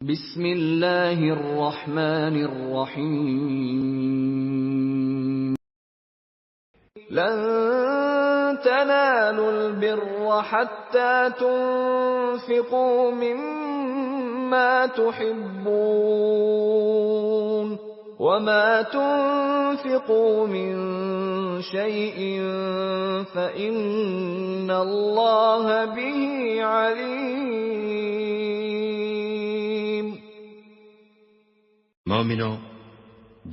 بسم اللہ الرحمن الرحیم لن تنالوا البر حتى تنفقوا مما تحبون وما تنفقوا من شيء فإن الله به عليم. مومنو،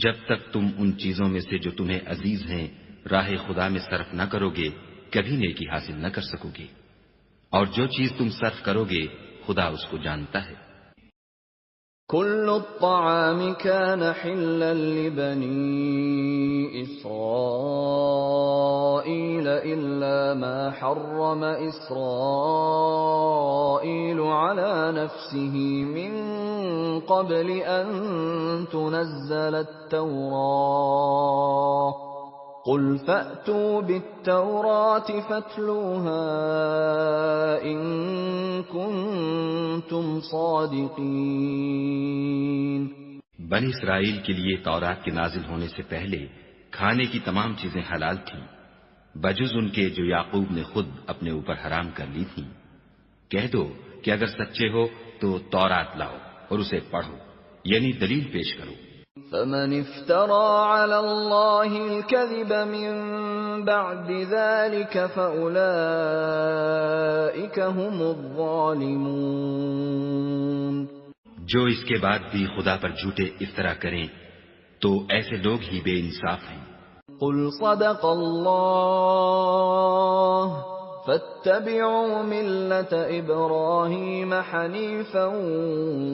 جب تک تم ان چیزوں میں سے جو تمہیں عزیز ہیں راہ خدا میں صرف نہ کرو گے کبھی نیکی حاصل نہ کر سکو گے، اور جو چیز تم صرف کرو گے خدا اس کو جانتا ہے. كل الطعام كان حلا لبني إسرائيل إلا ما حرم إسرائيل على نفسه من قبل أن تنزل التوراة قل فأتوا بالتوراة فاتلوها إن كنتم صادقين. بنی اسرائیل کے لیے تورات کے نازل ہونے سے پہلے کھانے کی تمام چیزیں حلال تھیں بجز ان کے جو یعقوب نے خود اپنے اوپر حرام کر لی تھیں. کہہ دو کہ اگر سچے ہو تو تورات لاؤ اور اسے پڑھو، یعنی دلیل پیش کرو. فمن افترى على الله الكذب من بعد ذلك فأولئك هم الظالمون. جو اس کے بعد بھی خدا پر جھوٹے افطرا کریں تو ایسے لوگ ہی بے انصاف ہیں. قل صدق الله فاتبعوا ملة إبراهيم حنيفا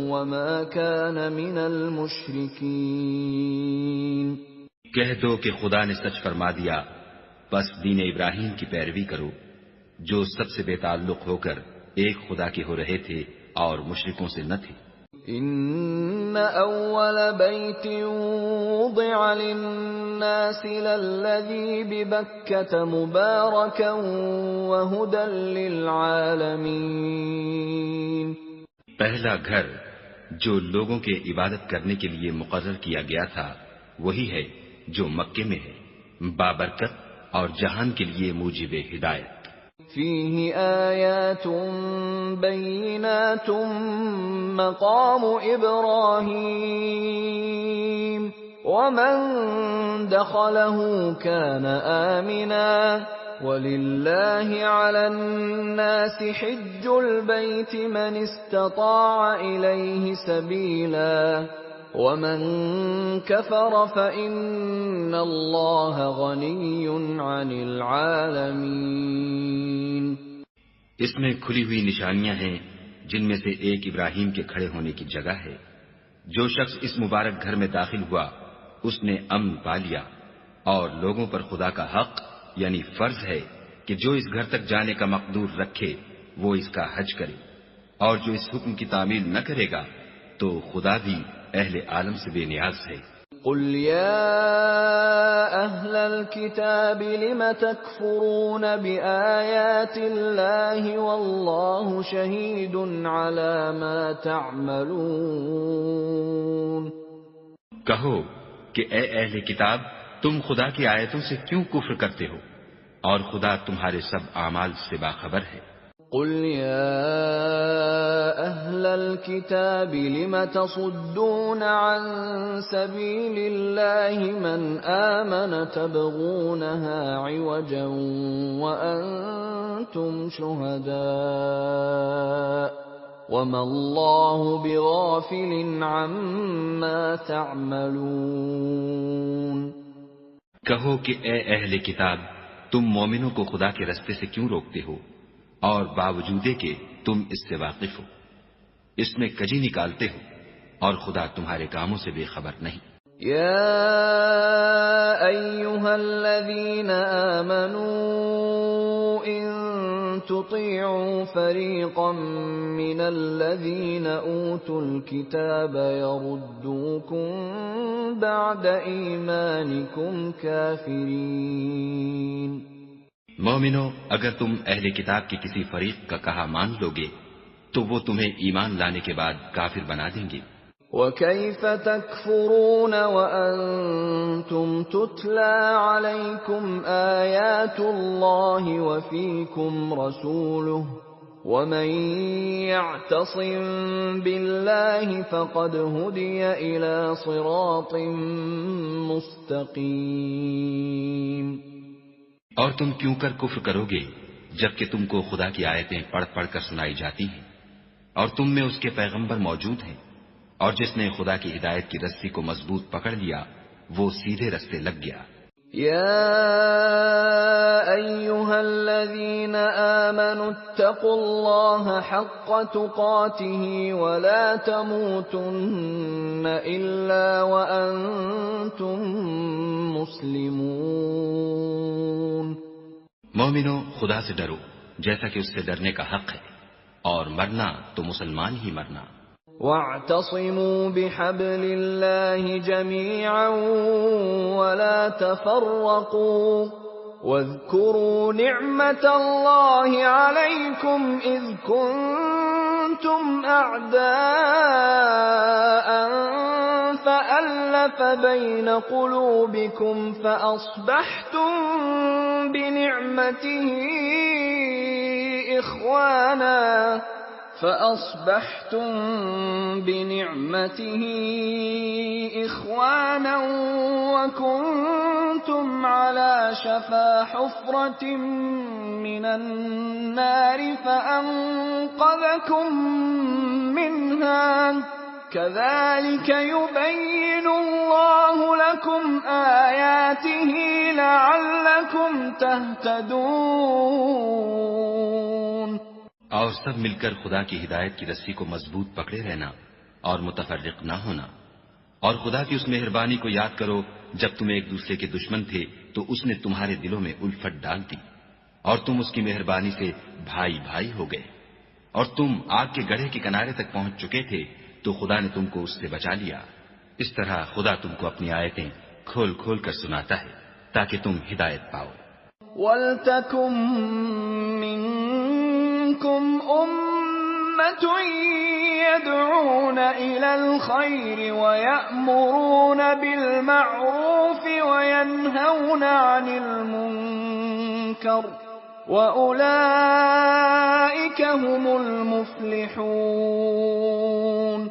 وما كان من المشركين. کہہ دو کہ خدا نے سچ فرما دیا، بس دین ابراہیم کی پیروی کرو جو سب سے بے تعلق ہو کر ایک خدا کے ہو رہے تھے اور مشرکوں سے نہ تھے. ان اول بیت وضع للناس للذی ببکة مبارکا وہدى للعالمین. پہلا گھر جو لوگوں کے عبادت کرنے کے لیے مقرر کیا گیا تھا وہی ہے جو مکے میں ہے، بابرکت اور جہان کے لیے موجب ہدایت. فیہ آیات بینات مقام ابراہیم ومن دخلہ کان آمنا وللہ علی الناس حج البیت من استطاع الیہ سبیلا ومن كفر فإن الله غني عن العالمين. اس میں کھلی ہوئی نشانیاں ہیں جن میں سے ایک ابراہیم کے کھڑے ہونے کی جگہ ہے. جو شخص اس مبارک گھر میں داخل ہوا اس نے امن پا لیا، اور لوگوں پر خدا کا حق یعنی فرض ہے کہ جو اس گھر تک جانے کا مقدور رکھے وہ اس کا حج کرے، اور جو اس حکم کی تعمیل نہ کرے گا تو خدا بھی اہل عالم سے بے نیاز ہے. قل یا اہل الكتاب لم تکفرون بآیات اللہ واللہ شہید علی ما تعملون. کہو کہ اے اہل کتاب، تم خدا کی آیتوں سے کیوں کفر کرتے ہو اور خدا تمہارے سب اعمال سے باخبر ہے. قل يا أهل الكتاب لم تصدون عن سبيل الله من آمن تبغونها عوجا وأنتم شهداء وما الله بغافل عما تعملون. کہو کہ اے اہل کتاب، تم مومنوں کو خدا کے رستے سے کیوں روکتے ہو اور باوجود کہ تم اس سے واقف ہو، اس میں کجی نکالتے ہو اور خدا تمہارے کاموں سے بے خبر نہیں. یا ایھا الذین آمنوا ان تطیعوا فریقا من الذین اوتوا الکتاب یردوکم بعد ایمانکم کافرین. مومنو، اگر تم اہل کتاب کے کسی فریق کا کہا مان لو گے تو وہ تمہیں ایمان لانے کے بعد کافر بنا دیں گے۔ وَكَيْفَ تَكْفُرُونَ وَأَنْتُمْ تُتْلَى عَلَيْكُمْ آيَاتُ اللَّهِ وَفِيكُمْ رَسُولُهُ وَمَنْ يَعْتَصِمْ بِاللَّهِ فَقَدْ هُدِيَ إِلَى صِرَاطٍ مُسْتَقِيمٍ۔ اور تم کیوں کر کفر کرو گے جبکہ تم کو خدا کی آیتیں پڑھ پڑھ کر سنائی جاتی ہیں اور تم میں اس کے پیغمبر موجود ہیں، اور جس نے خدا کی ہدایت کی رسی کو مضبوط پکڑ لیا وہ سیدھے رستے لگ گیا۔ یا ایھا الذین آمنوا اتقوا اللہ حق تقاته ولا تموتن الا وانتم مسلمون۔ مومنو، خدا سے ڈرو جیسا کہ اس سے ڈرنے کا حق ہے، اور مرنا تو مسلمان ہی مرنا۔ وَاعْتَصِمُوا بِحَبْلِ اللَّهِ جَمِيعًا وَلَا تَفَرَّقُوا وَاذْكُرُوا نِعْمَةَ اللَّهِ عَلَيْكُمْ إِذْ كُنتُمْ أَعْدَاءً فَأَلَّفَ بَيْنَ قُلُوبِكُمْ فَأَصْبَحْتُمْ بِنِعْمَتِهِ إِخْوَانًا وَكُنْتُمْ عَلَى شَفَا حُفْرَةٍ مِّنَ النَّارِ فَأَنقَذَكُم مِّنْهَا كَذَلِكَ يُبَيِّنُ اللَّهُ لَكُمْ آيَاتِهِ لَعَلَّكُمْ تَهْتَدُونَ۔ اور سب مل کر خدا کی ہدایت کی رسی کو مضبوط پکڑے رہنا اور متفرق نہ ہونا، اور خدا کی اس مہربانی کو یاد کرو جب تم ایک دوسرے کے دشمن تھے تو اس نے تمہارے دلوں میں الفت ڈال دی اور تم اس کی مہربانی سے بھائی بھائی ہو گئے، اور تم آگ کے گڑھے کے کنارے تک پہنچ چکے تھے تو خدا نے تم کو اس سے بچا لیا۔ اس طرح خدا تم کو اپنی آیتیں کھول کھول کر سناتا ہے تاکہ تم ہدایت پاؤ۔ وَلْتَكُن مِّنكُمْ أُمَّةٌ يَدْعُونَ إِلَى الْخَيْرِ وَيَأْمُرُونَ بِالْمَعْرُوفِ وَيَنْهَوْنَ عَنِ الْمُنكَرِ وَأُولَئِكَ هُمُ الْمُفْلِحُونَ۔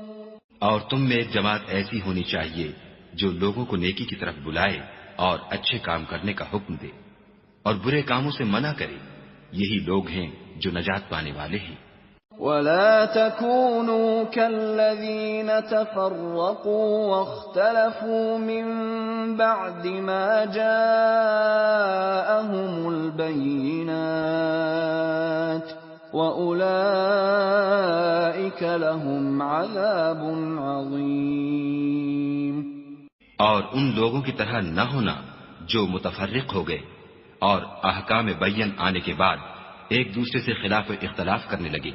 اور تم میں ایک جماعت ایسی ہونی چاہیے جو لوگوں کو نیکی کی طرف بلائے اور اچھے کام کرنے کا حکم دے اور برے کاموں سے منع کرے، یہی لوگ ہیں جو نجات پانے والے ہیں۔ وَلَا تَكُونُوا كَالَّذِينَ تَفَرَّقُوا وَاخْتَلَفُوا مِن بَعْدِ مَا جَاءَهُمُ الْبَيِّنَاتُ وَأُولَئِكَ لَهُمْ عَذَابٌ عَظِيمٌ۔ اور ان لوگوں کی طرح نہ ہونا جو متفرق ہو گئے اور احکام بین آنے کے بعد ایک دوسرے سے خلاف و اختلاف کرنے لگے،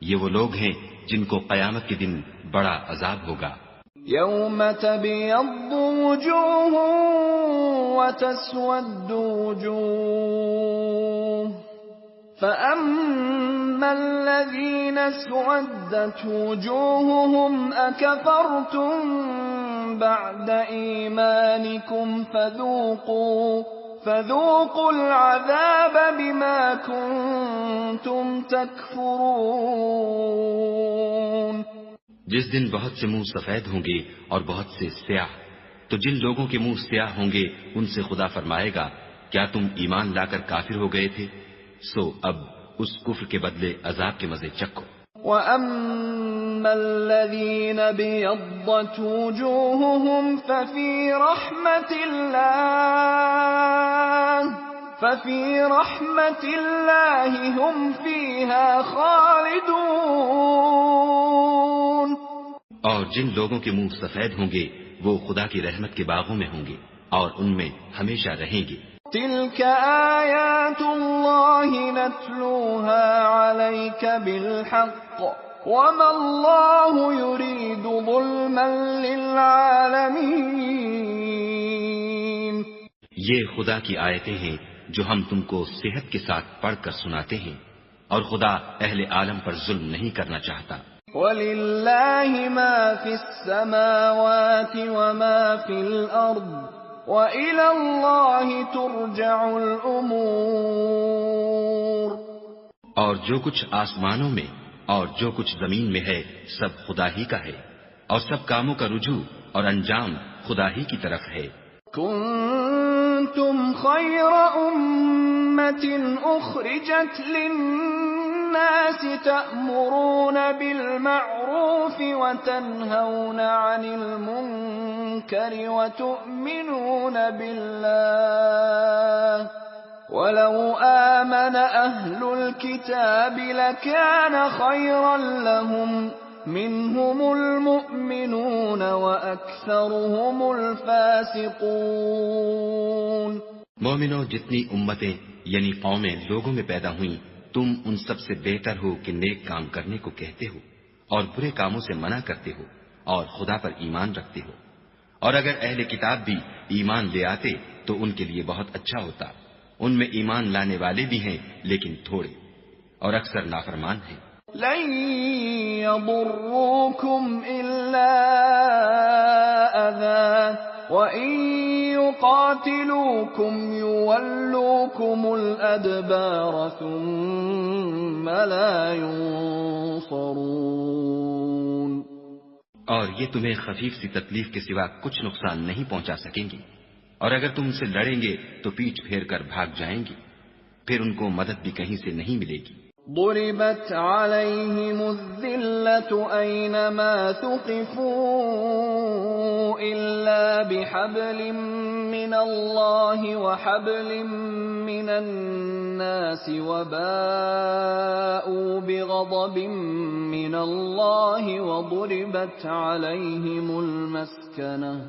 یہ وہ لوگ ہیں جن کو قیامت کے دن بڑا عذاب ہوگا۔ یوم تبیض وجوہ وتسود وجوہ فأما الذین اسودت وجوہهم اکفرتم بعد ایمانکم فذوقوا العذاب بما کنتم تکفرون۔ جس دن بہت سے منہ سفید ہوں گے اور بہت سے سیاہ، تو جن لوگوں کے منہ سیاہ ہوں گے ان سے خدا فرمائے گا کیا تم ایمان لا کر کافر ہو گئے تھے؟ سو اب اس کفر کے بدلے عذاب کے مزے چکھو۔ وَأَمَّا الَّذِينَ بِيَضَّتْ وُجُوهُهُمْ فَفِي رَحْمَةِ اللَّهِ هُمْ فِيهَا خَالِدُونَ۔ اور جن لوگوں کے منہ سفید ہوں گے وہ خدا کی رحمت کے باغوں میں ہوں گے اور ان میں ہمیشہ رہیں گے۔ تِلْكَ آیاتُ اللَّهِ نَتْلُوهَا عَلَيْكَ بِالْحَقِّ وَمَا اللَّهُ يُرِيدُ ظُلْمًا لِّلْعَالَمِينَ۔ یہ خدا کی آیتیں ہیں جو ہم تم کو صحت کے ساتھ پڑھ کر سناتے ہیں، اور خدا اہل عالم پر ظلم نہیں کرنا چاہتا. وَلِلَّهِ مَا فِي السَّمَاوَاتِ وَمَا فِي الْأَرْضِ وَإِلَى اللَّهِ تُرْجَعُ الْأُمُورُ. اور جو کچھ آسمانوں میں اور جو کچھ زمین میں ہے سب خدا ہی کا ہے، اور سب کاموں کا رجوع اور انجام خدا ہی کی طرف ہے. كنتم خير أمة أخرجت للناس تأمرون بالمعروف وتنهون عن المنكر وتؤمنون بالله ولو آمن أهل الكتاب لكان خيرا لهم منهم المؤمنون وأكثرهم الفاسقون. مومنوں، جتنی امتیں یعنی قومیں لوگوں میں پیدا ہوئیں، تم ان سب سے بہتر ہو کہ نیک کام کرنے کو کہتے ہو اور برے کاموں سے منع کرتے ہو اور خدا پر ایمان رکھتے ہو. اور اگر اہل کتاب بھی ایمان لے آتے تو ان کے لیے بہت اچھا ہوتا. ان میں ایمان لانے والے بھی ہیں لیکن تھوڑے، اور اکثر نافرمان ہیں. لن يضروكم إلا أذى وإن يقاتلوكم يولوكم الأدبار ثم لا ينصرون. اور یہ تمہیں خفیف سی تکلیف کے سوا کچھ نقصان نہیں پہنچا سکیں گے، اور اگر تم ان سے لڑیں گے تو پیٹھ پھیر کر بھاگ جائیں گے، پھر ان کو مدد بھی کہیں سے نہیں ملے گی. ضربت عليهم الذلة أينما ثقفوا إلا بحبل من الله وحبل من الناس وباءوا بغضب من الله وضربت عليهم المسكنة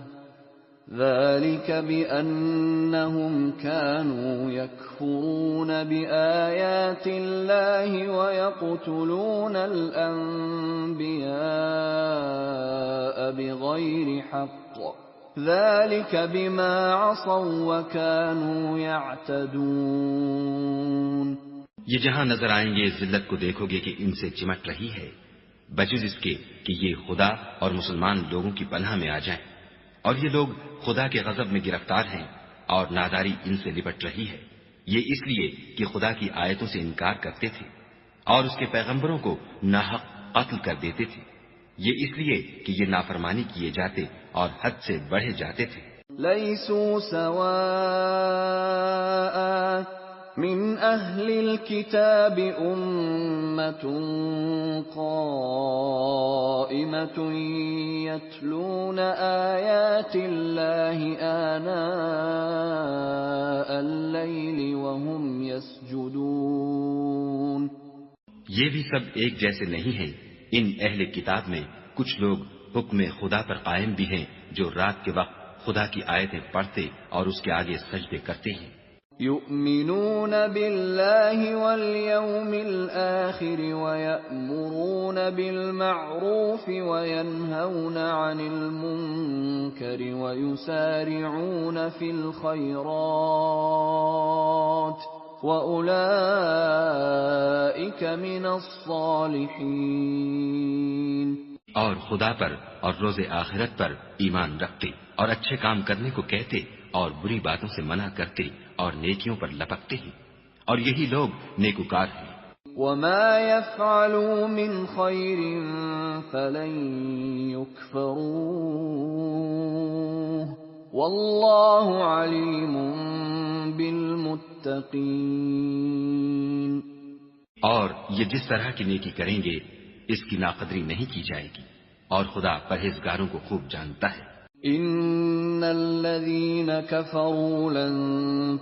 ذلك بأنهم كانوا يكفرون بآيات الله ويقتلون الأنبياء بغير حق ذلك بما عصوا وكانوا يعتدون. یہ جہاں نظر آئیں گے ذلت کو دیکھو گے کہ ان سے چمٹ رہی ہے، بجز اس کے کہ یہ خدا اور مسلمان لوگوں کی پناہ میں آ جائیں. اور یہ لوگ خدا کے غضب میں گرفتار ہیں اور ناداری ان سے لپٹ رہی ہے. یہ اس لیے کہ خدا کی آیتوں سے انکار کرتے تھے اور اس کے پیغمبروں کو ناحق قتل کر دیتے تھے. یہ اس لیے کہ یہ نافرمانی کیے جاتے اور حد سے بڑھے جاتے تھے. لیسوا سواء من اہل الكتاب امة قائمة يتلون آیات اللہ آناء اللیل وهم يسجدون. یہ بھی سب ایک جیسے نہیں ہیں. ان اہل کتاب میں کچھ لوگ حکم خدا پر قائم بھی ہیں جو رات کے وقت خدا کی آیتیں پڑھتے اور اس کے آگے سجدے کرتے ہیں. یؤمنون باللہ والیوم الآخر ویأمرون بالمعروف وینہون عن المنکر ویسارعون فی الخیرات وَأُولَئِكَ مِنَ الصَّالِحِينَ. اور خدا پر اور روز آخرت پر ایمان رکھتے اور اچھے کام کرنے کو کہتے اور بری باتوں سے منع کرتے اور نیکیوں پر لپکتے ہیں، اور یہی لوگ نیکوکار ہیں. وَمَا يَفْعَلُوا مِنْ خَيْرٍ فَلَنْ يُكْفَرُوهُ وَاللَّهُ عَلِيمٌ بالمتقین. اور یہ جس طرح کی نیکی کریں گے اس کی ناقدری نہیں کی جائے گی، اور خدا پرہیزگاروں کو خوب جانتا ہے. ان الذين كفروا لن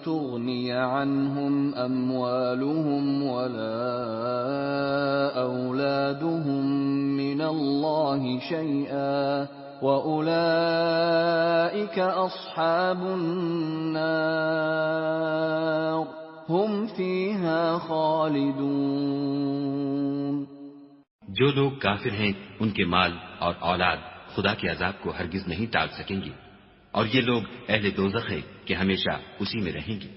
تغني عنهم اموالهم ولا اولادهم من الله شيئا وَأُولَئِكَ أَصْحَابُ النَّارِ هُمْ فِيهَا خَالِدُونَ. جو لوگ کافر ہیں ان کے مال اور اولاد خدا کے عذاب کو ہرگز نہیں ٹال سکیں گے، اور یہ لوگ اہل دوزخ ہیں کہ ہمیشہ اسی میں رہیں گے.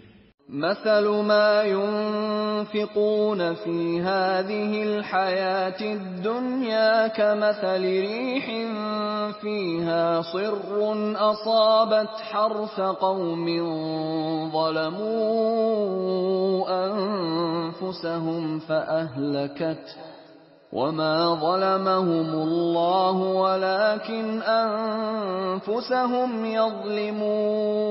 مثل ما ينفقون في هذه الحياة الدنيا كمثل ريح فيها صر أصابت حرث قوم ظلموا أنفسهم فأهلكته وما ظلمهم الله ولكن أنفسهم يظلمون.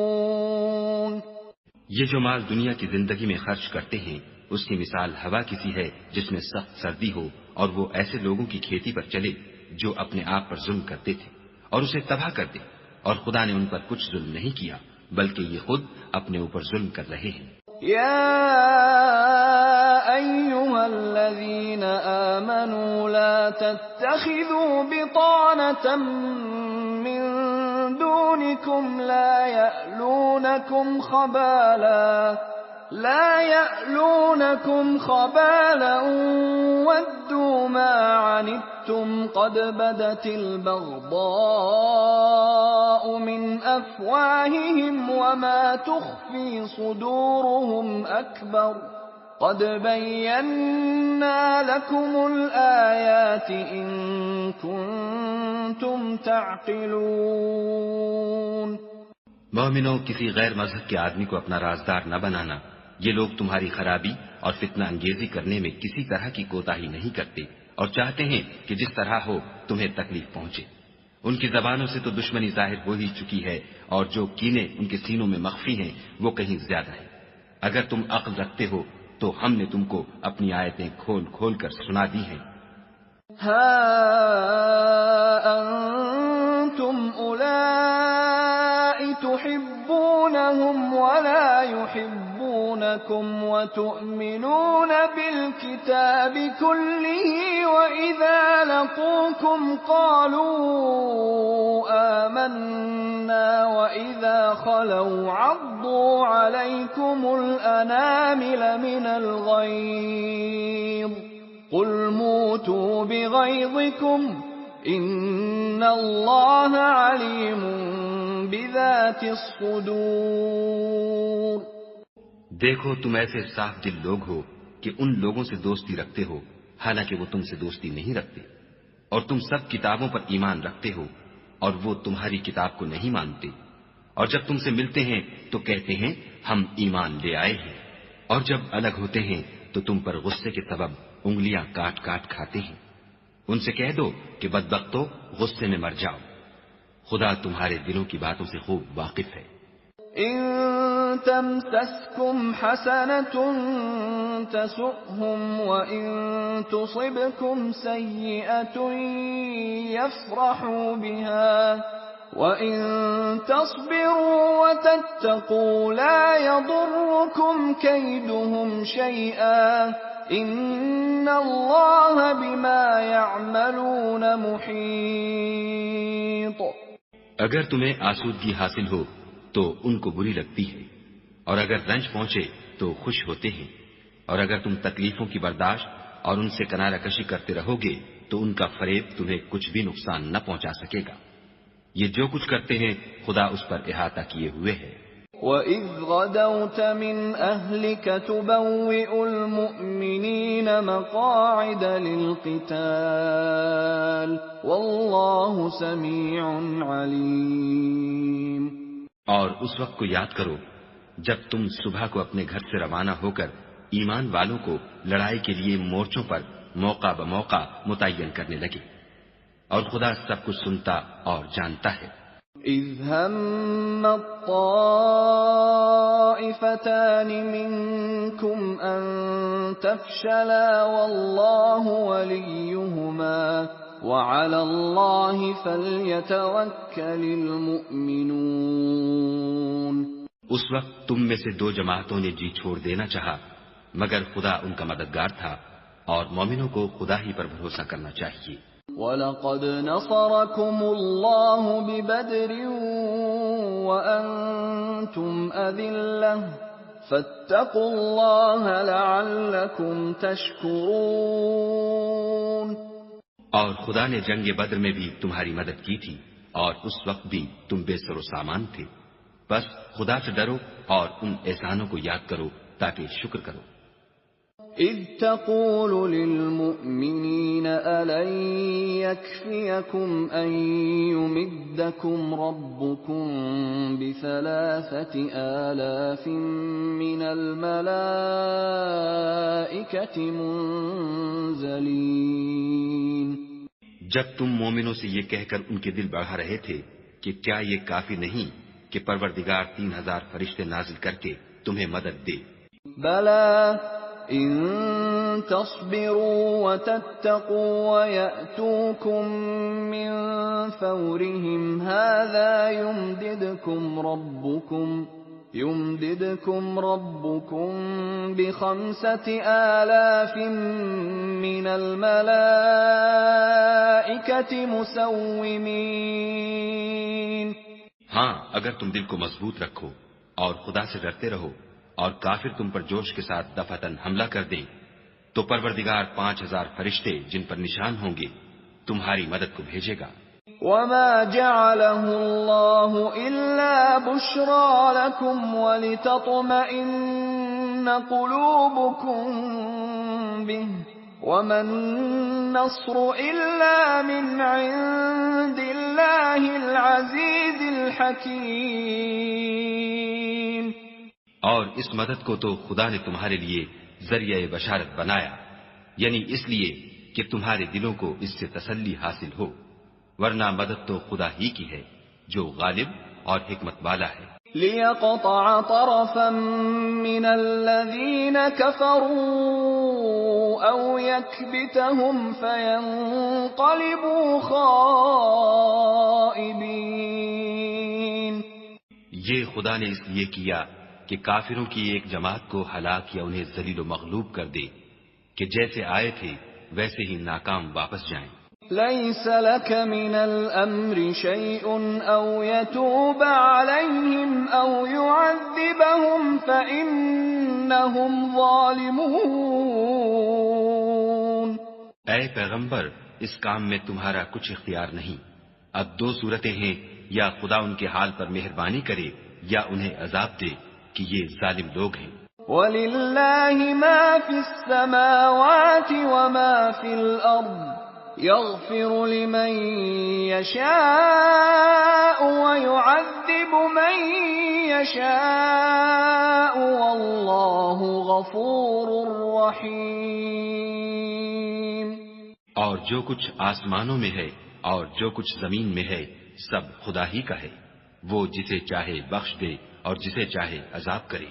یہ جو مال دنیا کی زندگی میں خرچ کرتے ہیں اس کی مثال ہوا کی سی ہے جس میں سخت سردی ہو اور وہ ایسے لوگوں کی کھیتی پر چلے جو اپنے آپ پر ظلم کرتے تھے اور اسے تباہ کر دے، اور خدا نے ان پر کچھ ظلم نہیں کیا بلکہ یہ خود اپنے اوپر ظلم کر رہے ہیں. يا أيها الذين آمنوا لا تتخذوا بطانة من دونكم لا يألونكم خبالا ودوا ما عنتم قد بدت البغضاء من أفواههم وما تخفي صدورهم أكبر قد بينا لكم الآيات إن كنتم تعقلون. مومنوں، کسی غیر مذہب کے آدمی کو اپنا رازدار نہ بنانا. یہ لوگ تمہاری خرابی اور فتنہ انگیزی کرنے میں کسی طرح کی کوتاہی نہیں کرتے اور چاہتے ہیں کہ جس طرح ہو تمہیں تکلیف پہنچے. ان کی زبانوں سے تو دشمنی ظاہر ہو ہی چکی ہے اور جو کینے ان کے سینوں میں مخفی ہیں وہ کہیں زیادہ ہیں. اگر تم عقل رکھتے ہو تو ہم نے تم کو اپنی آیتیں کھول کھول کر سنا دی ہیں. ہا انتم اولائی تحبونہم ولا يحبونکم وتؤمنون بالکتاب کلہ وإذا لقوکم قالوا آمنا وإذا خلوا عضوا عليكم الأنامل من الغيظ قل موتوا بغيظكم إن الله عليم بذات الصدور. دیکھو تم ایسے صاف دل لوگ ہو کہ ان لوگوں سے دوستی رکھتے ہو حالانکہ وہ تم سے دوستی نہیں رکھتے، اور تم سب کتابوں پر ایمان رکھتے ہو اور وہ تمہاری کتاب کو نہیں مانتے، اور جب تم سے ملتے ہیں تو کہتے ہیں ہم ایمان لے آئے ہیں، اور جب الگ ہوتے ہیں تو تم پر غصے کے سبب انگلیاں کاٹ کاٹ کھاتے ہیں. ان سے کہہ دو کہ بدبختو غصے میں مر جاؤ، خدا تمہارے دلوں کی باتوں سے خوب واقف ہے. ان تمسسكم حسنة تسؤهم وإن تصبكم سيئة يفرحوا بها وإن تصبروا وتتقوا لا يضركم كيدهم شيئا إن الله بما يعملون محيط. اگر تمہیں آسودگی حاصل ہو تو ان کو بری لگتی ہے، اور اگر رنج پہنچے تو خوش ہوتے ہیں، اور اگر تم تکلیفوں کی برداشت اور ان سے کنارہ کشی کرتے رہو گے تو ان کا فریب تمہیں کچھ بھی نقصان نہ پہنچا سکے گا. یہ جو کچھ کرتے ہیں خدا اس پر احاطہ کیے ہوئے ہے. وَإِذْ غَدَوْتَ مِنْ أَهْلِكَ تُبَوِّئُ الْمُؤْمِنِينَ مَقَاعِدَ لِلْقِتَالِ وَاللَّهُ سَمِيعٌ عَلِيمٌ. اور اس وقت کو یاد کرو جب تم صبح کو اپنے گھر سے روانہ ہو کر ایمان والوں کو لڑائی کے لیے مورچوں پر موقع بموقع متعین کرنے لگے، اور خدا سب کچھ سنتا اور جانتا ہے. اذ هم الطائفتان منكم ان تفشلا والله وليهما وعلى الله فليتوكل المؤمنون. اس وقت تم میں سے دو جماعتوں نے جی چھوڑ دینا چاہا، مگر خدا ان کا مددگار تھا اور مومنوں کو خدا ہی پر بھروسہ کرنا چاہیے. وَلَقَدْ نَصَرَكُمُ اللَّهُ بِبَدْرٍ وَأَنْتُمْ أَذِلَّةٌ فَاتَّقُوا اللَّهَ لَعَلَّكُمْ تَشْكُرُونَ. اور خدا نے جنگ بدر میں بھی تمہاری مدد کی تھی اور اس وقت بھی تم بے سر و سامان تھے، بس خدا سے ڈرو اور ان احسانوں کو یاد کرو تاکہ شکر کرو۔ اذ تقول للمؤمنین ألن يكفيكم أن يمدكم ربكم ب3,000 من الملائكة منزلین۔ جب تم مومنوں سے یہ کہہ کر ان کے دل بڑھا رہے تھے کہ کیا یہ کافی نہیں کہ پروردگار 3,000 فرشتے نازل کر کے تمہیں مدد دے؟ بلا ان تصبروا وتتقوا ويأتوكم من فورهم هذا يمددكم ربكم ب5,000 من الملائكة مسومين۔ ہاں، اگر تم دل کو مضبوط رکھو اور خدا سے ڈرتے رہو اور کافر تم پر جوش کے ساتھ دفعتاً حملہ کر دیں تو پروردگار 5,000 فرشتے جن پر نشان ہوں گے تمہاری مدد کو بھیجے گا۔ وما جعله الله إلا بشرى لكم ولتطمئن قلوبكم به وما النصر إلا من عند الله العزيز الحكيم۔ اور اس مدد کو تو خدا نے تمہارے لیے ذریعہ بشارت بنایا، یعنی اس لیے کہ تمہارے دلوں کو اس سے تسلی حاصل ہو، ورنہ مدد تو خدا ہی کی ہے جو غالب اور حکمت والا ہے۔ لِيَقْطَعَ طَرَفًا مِّنَ الَّذِينَ كَفَرُوا أَوْ يَكْبِتَهُمْ فَيَنقَلِبُوا خَائِبِينَ۔ یہ خدا نے اس لیے کیا کہ کافروں کی ایک جماعت کو ہلاک یا انہیں ذلیل و مغلوب کر دے کہ جیسے آئے تھے ویسے ہی ناکام واپس جائیں۔ لَيْسَ لَكَ مِنَ الْأَمْرِ شَيْءٌ أَوْ يَتُوبَ عَلَيْهِمْ أَوْ يُعَذِّبَهُمْ فَإِنَّهُمْ ظَالِمُونَ۔ اے پیغمبر، اس کام میں تمہارا کچھ اختیار نہیں۔ اب دو صورتیں ہیں، یا خدا ان کے حال پر مہربانی کرے یا انہیں عذاب دے کہ یہ ظالم لوگ ہیں۔ وَلِلَّهِ مَا فِي السَّمَاوَاتِ وَمَا فِي الْأَرْضِ يَغْفِرُ لِمَن يَشَاءُ وَيُعَذِّبُ مَن يَشَاءُ وَاللَّهُ غَفُورٌ رَّحِيمٌ۔ اور جو کچھ آسمانوں میں ہے اور جو کچھ زمین میں ہے سب خدا ہی کا ہے، وہ جسے چاہے بخش دے اور جسے چاہے عذاب کرے،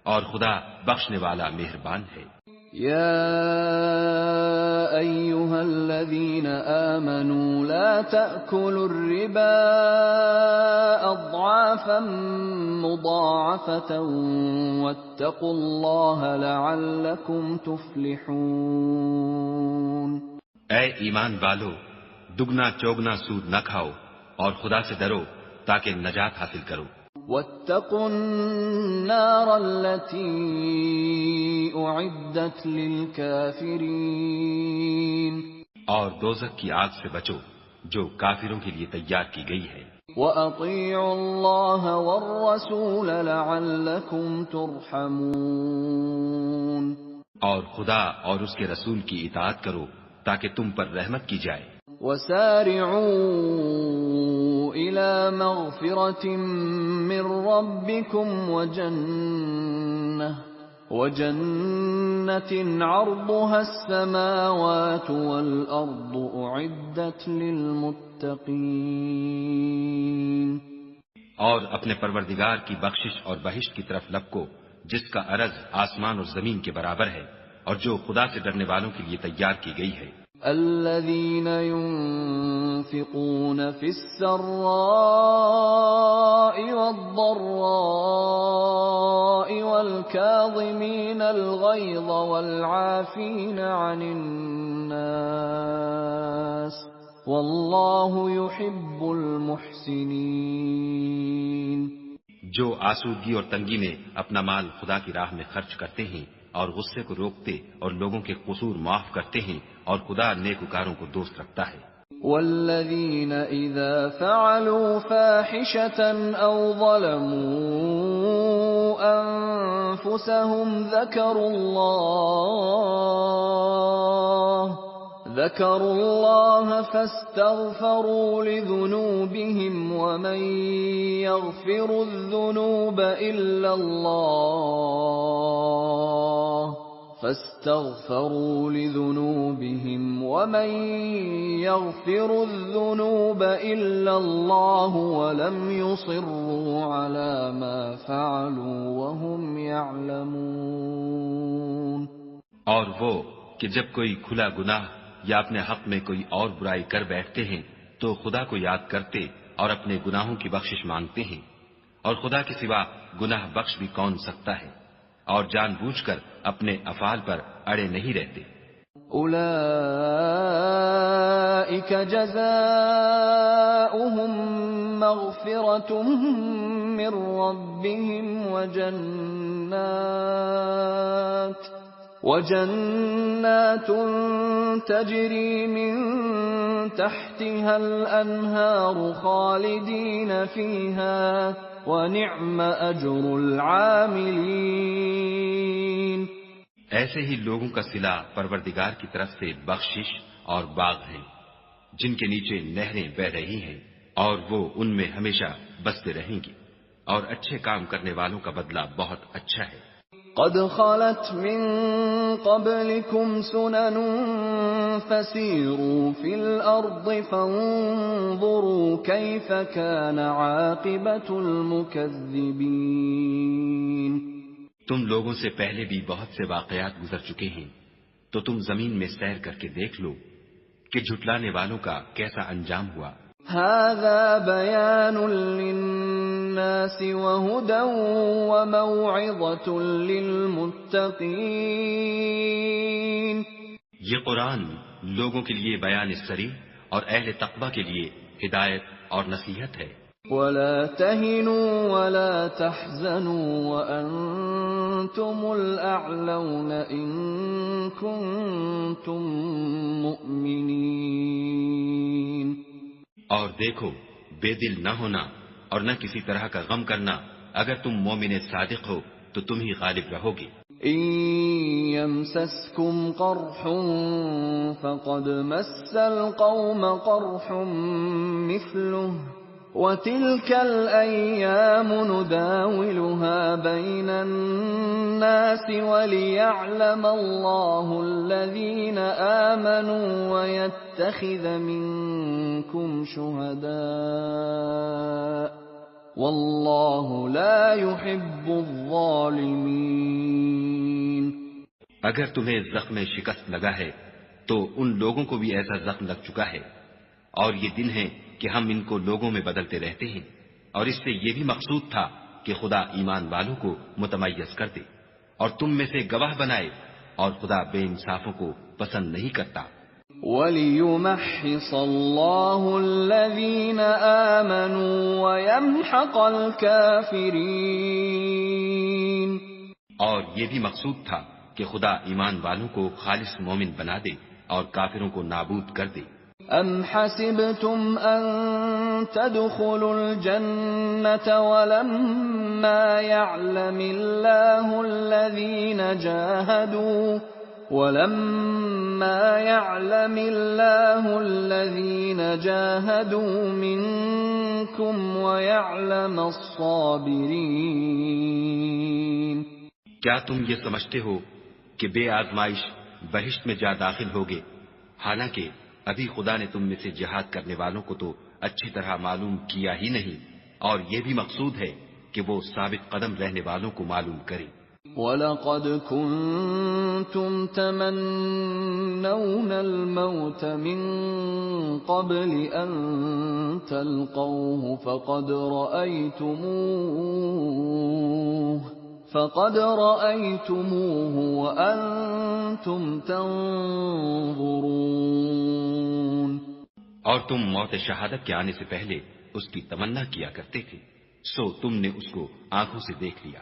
اور خدا بخشنے والا مہربان ہے۔ يا أيها الذين آمنوا لا تأكلوا الربا أضعافا مضاعفة واتقوا الله لعلكم تفلحون۔ اے ایمان والو، دگنا چوگنا سود نہ کھاؤ اور خدا سے ڈرو تاکہ نجات حاصل کرو۔ واتقوا النار التي أعدت للكافرين۔ اور دوزخ کی آگ سے بچو جو کافروں کے لیے تیار کی گئی ہے۔ وَأَطِيعُوا اللَّهَ وَالرَّسُولَ لَعَلَّكُمْ تُرْحَمُونَ۔ اور خدا اور اس کے رسول کی اطاعت کرو تاکہ تم پر رحمت کی جائے۔ وَسَارِعُوا إِلَى مَغْفِرَةٍ مِّن رَّبِّكُمْ وَجَنَّةٍ عَرْضُهَا السَّمَاوَاتُ وَالْأَرْضُ أُعِدَّتْ لِلْمُتَّقِينَ۔ اور اپنے پروردگار کی بخشش اور بہشت کی طرف لپکو جس کا عرض آسمان اور زمین کے برابر ہے اور جو خدا سے ڈرنے والوں کے لیے تیار کی گئی ہے۔ الذين ينفقون في السراء والضراء والكاظمين الغيظ والعافين عن الناس والله يحب المحسنين۔ جو آسودگی اور تنگی میں اپنا مال خدا کی راہ میں خرچ کرتے ہیں اور غصے کو روکتے اور لوگوں کے قصور معاف کرتے ہیں، اور خدا نیکوکاروں کو دوست رکھتا ہے۔ والذين إذا فعلوا فاحشة أو ظلموا أنفسهم ذكروا الله فاستغفروا لذنوبهم ومن يغفر الذنوب إلا الله ولم يصروا على ما فعلوا وهم يعلمون. اور وہ کہ جب کوئی کھلا گناہ یا اپنے حق میں کوئی اور برائی کر بیٹھتے ہیں تو خدا کو یاد کرتے اور اپنے گناہوں کی بخشش مانگتے ہیں، اور خدا کے سوا گناہ بخش بھی کون سکتا ہے، اور جان بوجھ کر اپنے افعال پر اڑے نہیں رہتے. اولئک جزاؤہم مغفرۃ من ربہم وجنات تجری من تحتها الانہار خالدین فیہا وَنِعْمَ أَجْرُ الْعَامِلِينَ. ایسے ہی لوگوں کا صلہ پروردگار کی طرف سے بخشش اور باغ ہیں جن کے نیچے نہریں بہ رہی ہیں، اور وہ ان میں ہمیشہ بستے رہیں گی، اور اچھے کام کرنے والوں کا بدلہ بہت اچھا ہے. قد خلت من قبلكم سنن فسيروا في الأرض فانظروا كيف كان عاقبة المكذبين. تم لوگوں سے پہلے بھی بہت سے واقعات گزر چکے ہیں، تو تم زمین میں سیر کر کے دیکھ لو کہ جھٹلانے والوں کا کیسا انجام ہوا. هذا بيان للناس وهدى وموعظة للمتقين. یہ قرآن لوگوں کے لیے بیان صریح اور اہل تقوی کے لیے ہدایت اور نصیحت ہے. ولا تهنوا ولا تحزنوا وأنتم الأعلون إن كنتم مؤمنين. اور دیکھو، بے دل نہ ہونا اور نہ کسی طرح کا غم کرنا، اگر تم مومن صادق ہو تو تم ہی غالب رہو گے. إن يمسسكم قرح فقد مس القوم قرح مثله وتلك الأيام نداولها بين الناس وليعلم الله الذين آمنوا ويتخذ منكم شهداء والله لا يحب الظالمين. اگر تمہیں زخم شکست لگا ہے تو ان لوگوں کو بھی ایسا زخم لگ چکا ہے، اور یہ دن ہے کہ ہم ان کو لوگوں میں بدلتے رہتے ہیں، اور اس سے یہ بھی مقصود تھا کہ خدا ایمان والوں کو متمیز کر دے اور تم میں سے گواہ بنائے، اور خدا بے انصافوں کو پسند نہیں کرتا. وَلِيُمَحِّصَ اللَّهُ الَّذِينَ آمَنُوا وَيَمْحَقَ الْكَافِرِينَ. اور یہ بھی مقصود تھا کہ خدا ایمان والوں کو خالص مومن بنا دے اور کافروں کو نابود کر دے. أَمْ حَسِبْتُمْ أَن تَدْخُلُوا الْجَنَّةَ وَلَمَّا يَعْلَمِ اللَّهُ الَّذِينَ جَاهَدُوا مِنكُمْ وَيَعْلَمَ الصَّابِرِينَ. کیا تم یہ سمجھتے ہو کہ بے آزمائش بہشت میں جا داخل ہوگے، حالانکہ ابھی خدا نے تم میں سے جہاد کرنے والوں کو تو اچھی طرح معلوم کیا ہی نہیں، اور یہ بھی مقصود ہے کہ وہ ثابت قدم رہنے والوں کو معلوم کرے. وَلَقَدْ كُنْتُمْ تَمَنَّوْنَ الْمَوْتَ مِنْ قَبْلِ أَنْ تَلْقَوْهُ فَقَدْ رَأَيْتُمُوهُ وَأَنْتُمْ تَنْظُرُونَ. اور تم موت شہادت کے آنے سے پہلے اس کی تمنا کیا کرتے تھے، سو تم نے اس کو آنکھوں سے دیکھ لیا.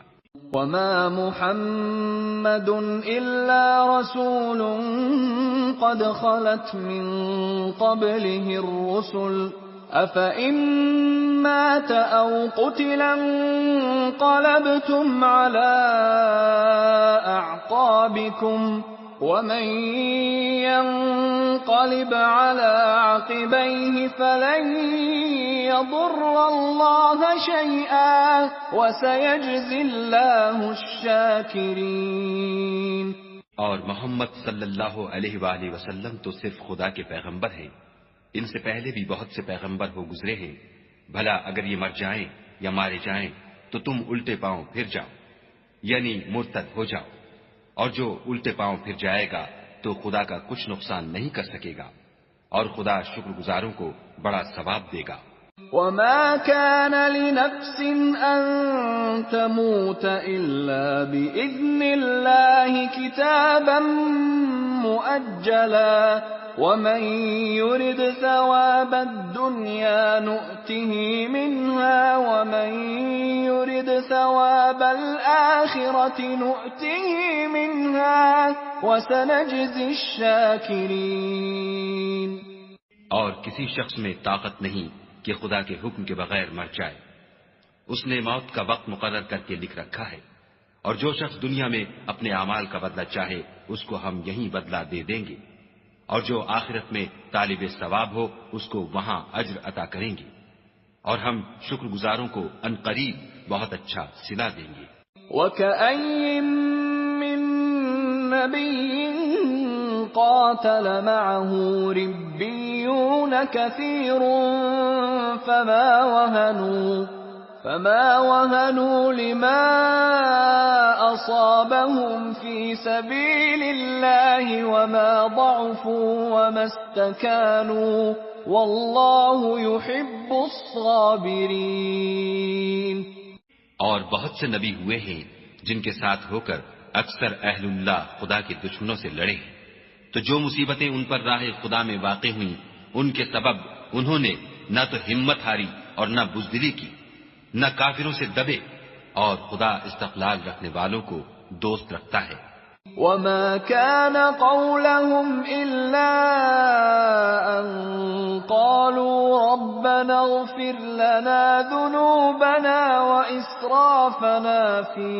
وما محمد إلا رسول قد خلت من قبله الرسل أفإن مات أو قتل انقلبتم على أعقابكم ومن ينقلب على عقبيه فلن يضر الله شيئا وسيجزي الله الشاكرين۔ اور محمد صلی اللہ علیہ وآلہ وسلم تو صرف خدا کے پیغمبر ہیں، ان سے پہلے بھی بہت سے پیغمبر ہو گزرے ہیں، بھلا اگر یہ مر جائیں یا مارے جائیں تو تم الٹے پاؤں پھر جاؤ، یعنی مرتد ہو جاؤ، اور جو الٹے پاؤں پھر جائے گا تو خدا کا کچھ نقصان نہیں کر سکے گا، اور خدا شکر گزاروں کو بڑا ثواب دے گا۔ وما كان لنفس أن تموت إلا بإذن الله كتابا مؤجلا ومن يرد ثواب الدنيا نؤته منها ومن يرد ثواب الآخرة نؤته منها وسنجزي الشاكرين۔ اور کسی شخص میں طاقت نہیں کہ خدا کے حکم کے بغیر مر جائے، اس نے موت کا وقت مقرر کر کے لکھ رکھا ہے، اور جو شخص دنیا میں اپنے اعمال کا بدلہ چاہے اس کو ہم یہی بدلہ دے دیں گے، اور جو آخرت میں طالب ثواب ہو اس کو وہاں اجر عطا کریں گے، اور ہم شکر گزاروں کو ان قریب بہت اچھا صلہ دیں گے۔ وَكَأَيٍّ مِّن نَّبِيٍّ قَاتَلَ مَعَهُ رِبِّيُّونَ كَثِيرٌ فما وهنوا لما أصابهم في سبيل الله وما ضعفوا وما استكانوا والله يحب الصابرين۔ اور بہت سے نبی ہوئے ہیں جن کے ساتھ ہو کر اکثر اہل اللہ خدا کے دشمنوں سے لڑے ہیں، تو جو مصیبتیں ان پر راہ خدا میں واقع ہوئیں ان کے سبب انہوں نے نہ تو ہمت ہاری اور نہ بزدلی کی، نہ کافروں سے دبے، اور خدا استقلال رکھنے والوں کو دوست رکھتا ہے۔ وما كان قولهم إلا أن قالوا ربنا اغفر لنا ذنوبنا وإسرافنا في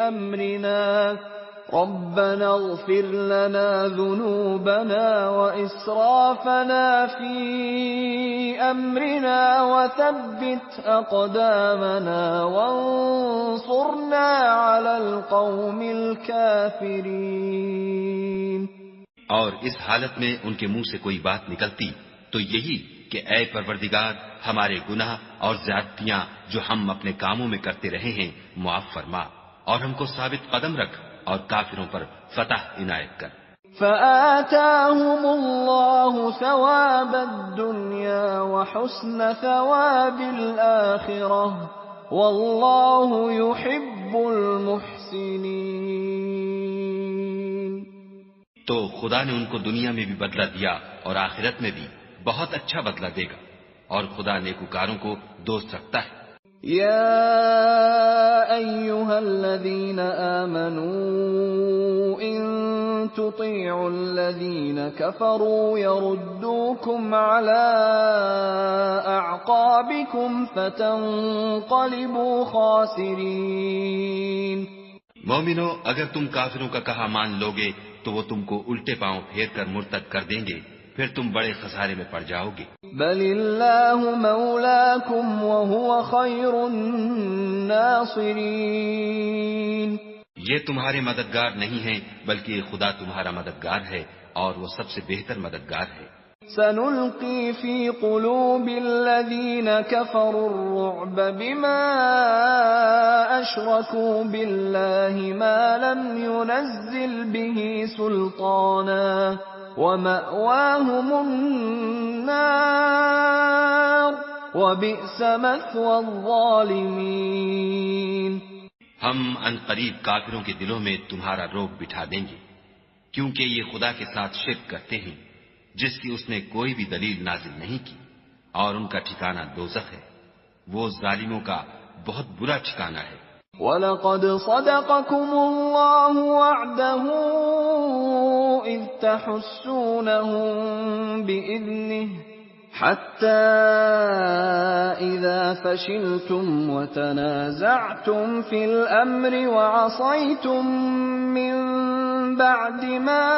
أمرنا ربنا اغفر لنا ذنوبنا وإسرافنا في أمرنا وثبت أقدامنا وانصرنا على القوم الكافرين۔ اور اس حالت میں ان کے منہ سے کوئی بات نکلتی تو یہی کہ اے پروردگار ہمارے گناہ اور زیادتیاں جو ہم اپنے کاموں میں کرتے رہے ہیں معاف فرما، اور ہم کو ثابت قدم رکھ اور کافروں پر فتح عنایت کر۔ فآتاهم الله ثواب الدنيا وحسن ثواب الآخرة والله يحب المحسنين۔ تو خدا نے ان کو دنیا میں بھی بدلہ دیا اور آخرت میں بھی بہت اچھا بدلہ دے گا، اور خدا نیکوکاروں کو دوست رکھتا ہے۔ يا أيها الذين آمنوا إن تطيعوا الذين كفروا يردوكم على أعقابكم فتنقلبوا خاسرين۔ مومنو، اگر تم کافروں کا کہا مان لوگے تو وہ تم کو الٹے پاؤں پھیر کر مرتد کر دیں گے، پھر تم بڑے خسارے میں پڑ جاؤ گے۔ بل اللہ مولاکم وہو خیر الناصرین۔ یہ تمہارے مددگار نہیں ہیں بلکہ خدا تمہارا مددگار ہے اور وہ سب سے بہتر مددگار ہے۔ سنلقی فی قلوب الذین کفروا الرعب بما اشرکوا باللہ ما لم ينزل به سلطانا وَمَأْوَاهُمُ النَّارُ وَبِئْسَ مَثْوَى الظَّالِمِينَ۔ ہم ان قریب کافروں کے دلوں میں تمہارا روب بٹھا دیں گے، کیونکہ یہ خدا کے ساتھ شرک کرتے ہیں جس کی اس نے کوئی بھی دلیل نازل نہیں کی، اور ان کا ٹھکانہ دوزخ ہے، وہ ظالموں کا بہت برا ٹھکانہ ہے۔ وَلَقَدْ صَدَقَكُمُ اللَّهُ وَعْدَهُ إِذْ تَحُسُّونَهُم بِإِذْنِهِ حَتَّى إِذَا فَشِلْتُمْ وَتَنَازَعْتُمْ فِي الْأَمْرِ وَعَصَيْتُم مِّن بَعْدِ مَا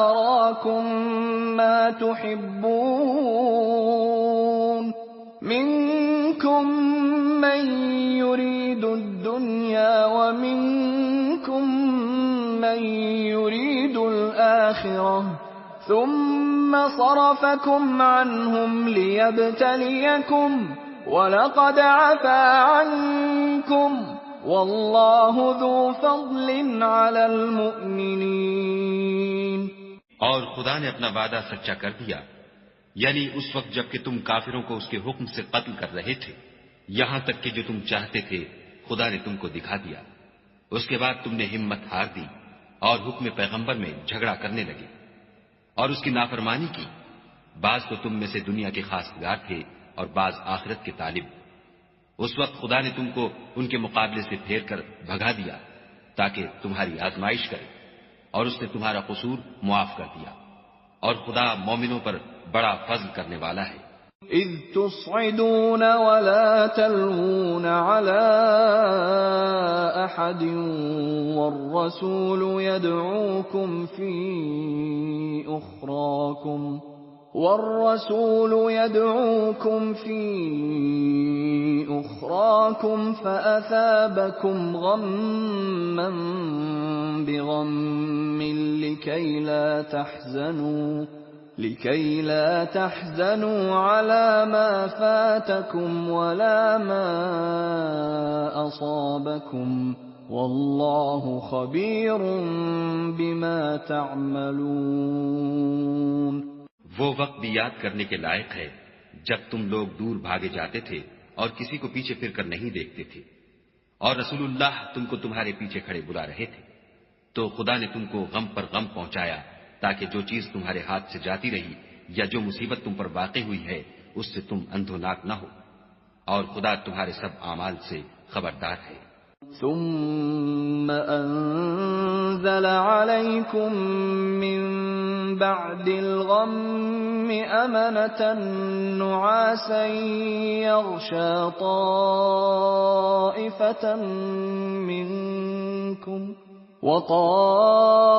أَرَاكُم مَّا تُحِبُّونَ مِنكُم مَّن يُرِيدُ الدُّنْيَا وَمِنكُم مَّن يُرِيدُ الْآخِرَةَ ثُمَّ صَرَفَكُمْ عَنْهُمْ لِيَبْتَلِيَكُمْ وَلَقَدْ عَفَا عَنكُمْ وَاللَّهُ ذُو فَضْلٍ عَلَى الْمُؤْمِنِينَ۔ اور خدا نے اپنا وعدہ سچا کر دیا، یعنی اس وقت جب کہ تم کافروں کو اس کے حکم سے قتل کر رہے تھے، یہاں تک کہ جو تم چاہتے تھے خدا نے تم کو دکھا دیا۔ اس کے بعد تم نے ہمت ہار دی اور حکم پیغمبر میں جھگڑا کرنے لگے اور اس کی نافرمانی کی۔ بعض تو تم میں سے دنیا کے خواستگار تھے اور بعض آخرت کے طالب۔ اس وقت خدا نے تم کو ان کے مقابلے سے پھیر کر بھگا دیا تاکہ تمہاری آزمائش کرے، اور اس نے تمہارا قصور معاف کر دیا، اور خدا مومنوں پر بڑا فضل کرنے والا ہے۔ اذ تصعدون ولا تلوون على احد والرسول يدعوكم في أخراكم فأثابكم غما بغم لكي لا تحزنوا على ما فاتكم ولا ما أصابكم والله خبير بما تعملون۔ وہ وقت بھی یاد کرنے کے لائق ہے جب تم لوگ دور بھاگے جاتے تھے اور کسی کو پیچھے پھر کر نہیں دیکھتے تھے، اور رسول اللہ تم کو تمہارے پیچھے کھڑے بلا رہے تھے، تو خدا نے تم کو غم پر غم پہنچایا تاکہ جو چیز تمہارے ہاتھ سے جاتی رہی یا جو مصیبت تم پر واقع ہوئی ہے اس سے تم اندھوناک نہ ہو، اور خدا تمہارے سب اعمال سے خبردار ہے۔ ثم أنزل عليكم من بعد الغم أمنة نعاسا يغشى طائفة منكم وطائفة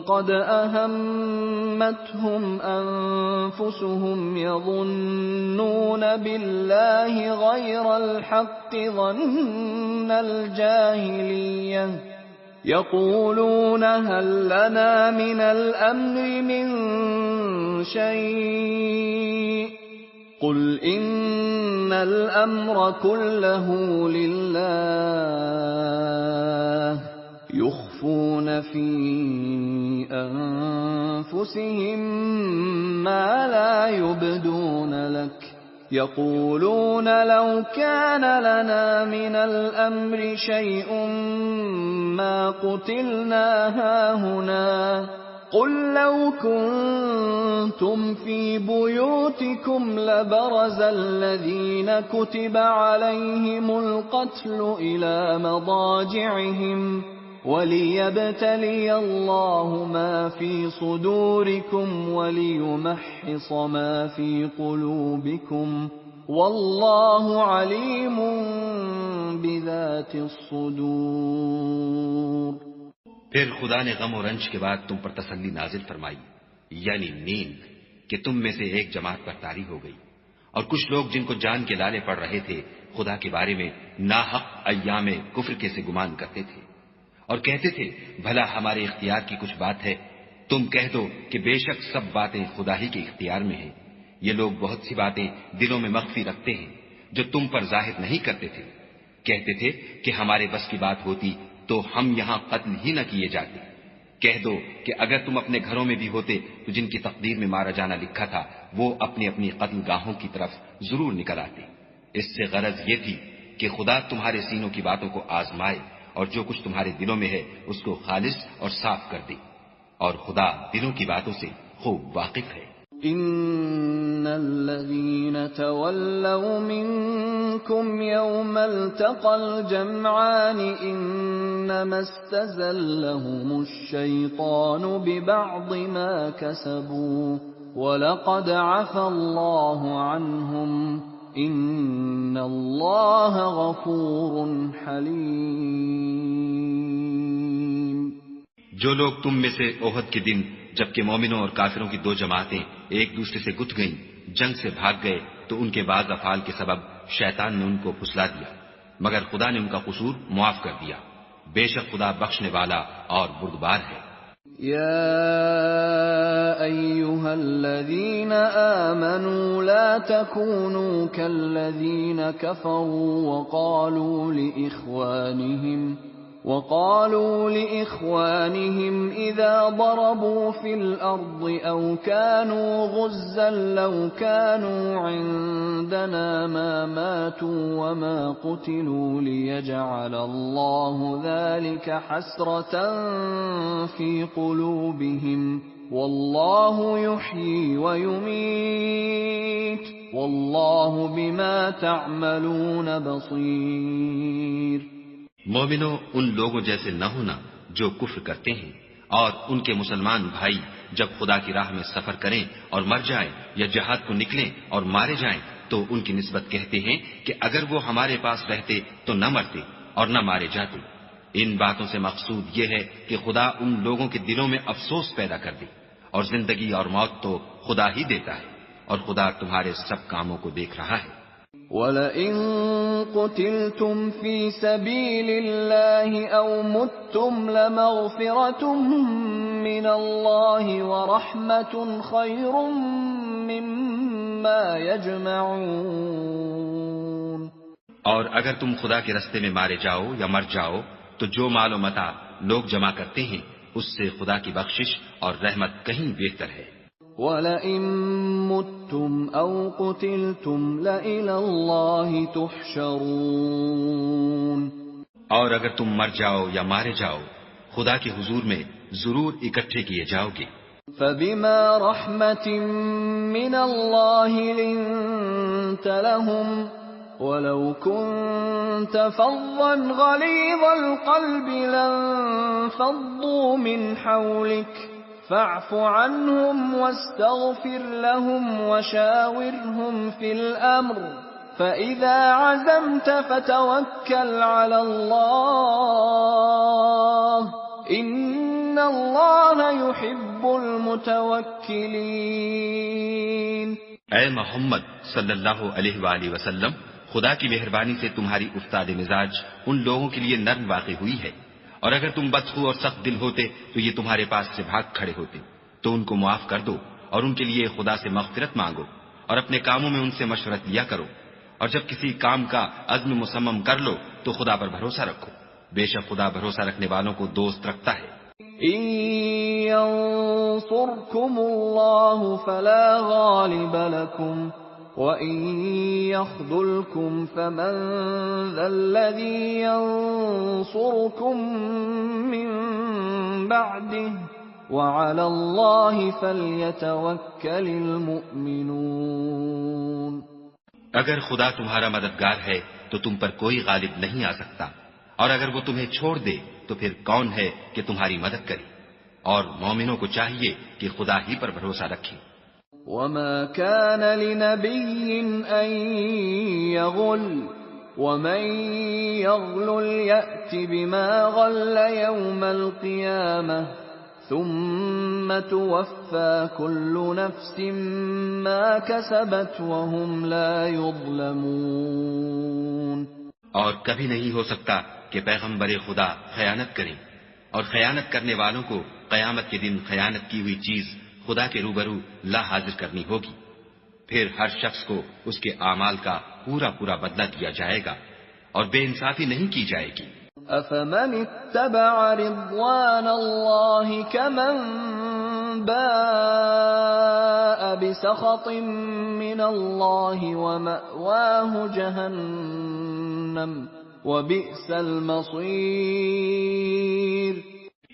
قد أهمتهم أنفسهم يظنون بالله غير الحق ظن الجاهلية يقولون هل لنا من الأمر من شيء قل إن الأمر كله لله يخفون في أنفسهم ما لا يبدون لك يقولون لو كان لنا من الأمر شيء ما قتلنا هاهنا قل لو كنتم في بيوتكم لبرز الذين كتب عليهم القتل إلى مضاجعهم وليبتلي الله ما في صدوركم وليمحص ما في قلوبكم والله عليم بذات الصدور۔ پھر خدا نے غم و رنج کے بعد تم پر تسلی نازل فرمائی، یعنی نیند، کہ تم میں سے ایک جماعت پر طاری ہو گئی، اور کچھ لوگ جن کو جان کے لالے پڑ رہے تھے خدا کے بارے میں ناحق ایام کفر کے سے گمان کرتے تھے اور کہتے تھے بھلا ہمارے اختیار کی کچھ بات ہے؟ تم کہہ دو کہ بے شک سب باتیں خدا ہی کے اختیار میں ہیں۔ یہ لوگ بہت سی باتیں دلوں میں مخفی رکھتے ہیں جو تم پر ظاہر نہیں کرتے تھے۔ کہتے تھے کہ ہمارے بس کی بات ہوتی تو ہم یہاں قتل ہی نہ کیے جاتے۔ کہہ دو کہ اگر تم اپنے گھروں میں بھی ہوتے تو جن کی تقدیر میں مارا جانا لکھا تھا وہ اپنی اپنی قتل گاہوں کی طرف ضرور نکل آتے۔ اس سے غرض یہ تھی کہ خدا تمہارے سینوں کی باتوں کو آزمائے اور جو کچھ تمہارے دلوں میں ہے اس کو خالص اور صاف کر دے، اور خدا دلوں کی باتوں سے خوب واقف ہے۔ ان الذين تولوا منكم يوم التقى الجمعان إنما استزلهم الشيطان ببعض ما كسبوا وَلَقَدْ عَفَا اللَّهُ عَنْهُمْ إِنَّ اللَّهَ غَفُورٌ حَلِيمٌ۔ جو لوگ تم میں سے احد کے دن جبکہ مومنوں اور کافروں کی دو جماعتیں ایک دوسرے سے گت گئیں جنگ سے بھاگ گئے تو ان کے بعض افعال کے سبب شیطان نے ان کو پھسلا دیا، مگر خدا نے ان کا قصور معاف کر دیا، بے شک خدا بخشنے والا اور بردبار ہے۔ يا أيها الذين آمنوا لا تكونوا كالذين كفروا وقالوا لإخوانهم إذا ضربوا في الأرض أو كانوا غزا لو كانوا عندنا ما ماتوا وما قتلوا ليجعل الله ذلك حسرة في قلوبهم والله يحيي ويميت والله بما تعملون بصير۔ مومنوں، ان لوگوں جیسے نہ ہونا جو کفر کرتے ہیں، اور ان کے مسلمان بھائی جب خدا کی راہ میں سفر کریں اور مر جائیں یا جہاد کو نکلیں اور مارے جائیں تو ان کی نسبت کہتے ہیں کہ اگر وہ ہمارے پاس رہتے تو نہ مرتے اور نہ مارے جاتے۔ ان باتوں سے مقصود یہ ہے کہ خدا ان لوگوں کے دلوں میں افسوس پیدا کر دے، اور زندگی اور موت تو خدا ہی دیتا ہے، اور خدا تمہارے سب کاموں کو دیکھ رہا ہے۔ وَلَئِن قُتِلْتُمْ فِي سَبِيلِ اللَّهِ أَوْ مُتُّمْ لَمَغْفِرَةٌ مِّنَ اللَّهِ وَرَحْمَةٌ خَيْرٌ مِّمَّا يَجْمَعُونَ۔ اور اگر تم خدا کے رستے میں مارے جاؤ یا مر جاؤ تو جو مال و متاع لوگ جمع کرتے ہیں اس سے خدا کی بخشش اور رحمت کہیں بہتر ہے۔ وَلَئِن مُتُّمْ أَوْ قُتِلْتُمْ لَإِلَى اللَّهِ تُحْشَرُونَ۔ اور اگر تم مر جاؤ یا مارے جاؤ خدا کے حضور میں ضرور اکٹھے کیے جاؤ گے۔ فَبِمَا رَحْمَةٍ مِّنَ اللَّهِ لِنتَ لَهُمْ وَلَوْ كُنتَ فَظًّا غَلِيظَ الْقَلْبِ لَانفَضُّوا مِنْ حَوْلِكَ فَاعْفُ عَنْهُمْ وَاسْتَغْفِرْ لَهُمْ وَشَاوِرْهُمْ فِي الْأَمْرِ فَإِذَا عَزَمْتَ فَتَوَكَّلْ عَلَى اللَّهِ إِنَّ اللَّهَ يُحِبُّ الْمُتَوَكِّلِينَ۔ اے محمد صلی اللہ علیہ وآلہ وسلم، خدا کی مہربانی سے تمہاری افتاد مزاج ان لوگوں کے لیے نرم واقع ہوئی ہے، اور اگر تم بدخو اور سخت دل ہوتے تو یہ تمہارے پاس سے بھاگ کھڑے ہوتے، تو ان کو معاف کر دو اور ان کے لیے خدا سے مغفرت مانگو اور اپنے کاموں میں ان سے مشورت لیا کرو، اور جب کسی کام کا عزم مصمم کر لو تو خدا پر بھروسہ رکھو، بے شک خدا بھروسہ رکھنے والوں کو دوست رکھتا ہے۔ إِن يَنصُرْكُمُ اللَّهُ فَلَا غَالِبَ لَكُمْ وَإِن يَخْذُلْكُمْ فَمَن ذَا الَّذِي يَنصُرُكُم مِّن بَعْدِهِ وَعَلَى اللَّهِ فَلْيَتَوَكَّلِ الْمُؤْمِنُونَ۔ اگر خدا تمہارا مددگار ہے تو تم پر کوئی غالب نہیں آ سکتا، اور اگر وہ تمہیں چھوڑ دے تو پھر کون ہے کہ تمہاری مدد کرے، اور مومنوں کو چاہیے کہ خدا ہی پر بھروسہ رکھیں۔ وَمَا كَانَ لِنَبِيٍّ أَن يَغُلَّ وَمَن يَغْلُلْ يَأْتِ بِمَا غَلَّ يَوْمَ الْقِيَامَةِ ثُمَّ تُوَفَّى كُلُّ نَفْسٍ مَا كَسَبَتْ وَهُمْ لَا يُظْلَمُونَ۔ اور کبھی نہیں ہو سکتا کہ پیغمبر خدا خیانت کریں، اور خیانت کرنے والوں کو قیامت کے دن خیانت کی ہوئی چیز خدا کے روبرو لا حاضر کرنی ہوگی، پھر ہر شخص کو اس کے اعمال کا پورا پورا بدلہ دیا جائے گا اور بے انصافی نہیں کی جائے گی۔ أَفَمَنِ اتَّبَعَ رِضْوَانَ اللَّهِ كَمَن بَاءَ بِسَخَطٍ مِّنَ اللَّهِ وَمَأْوَاهُ جَهَنَّمُ وَبِئْسَ الْمَصِيرُ۔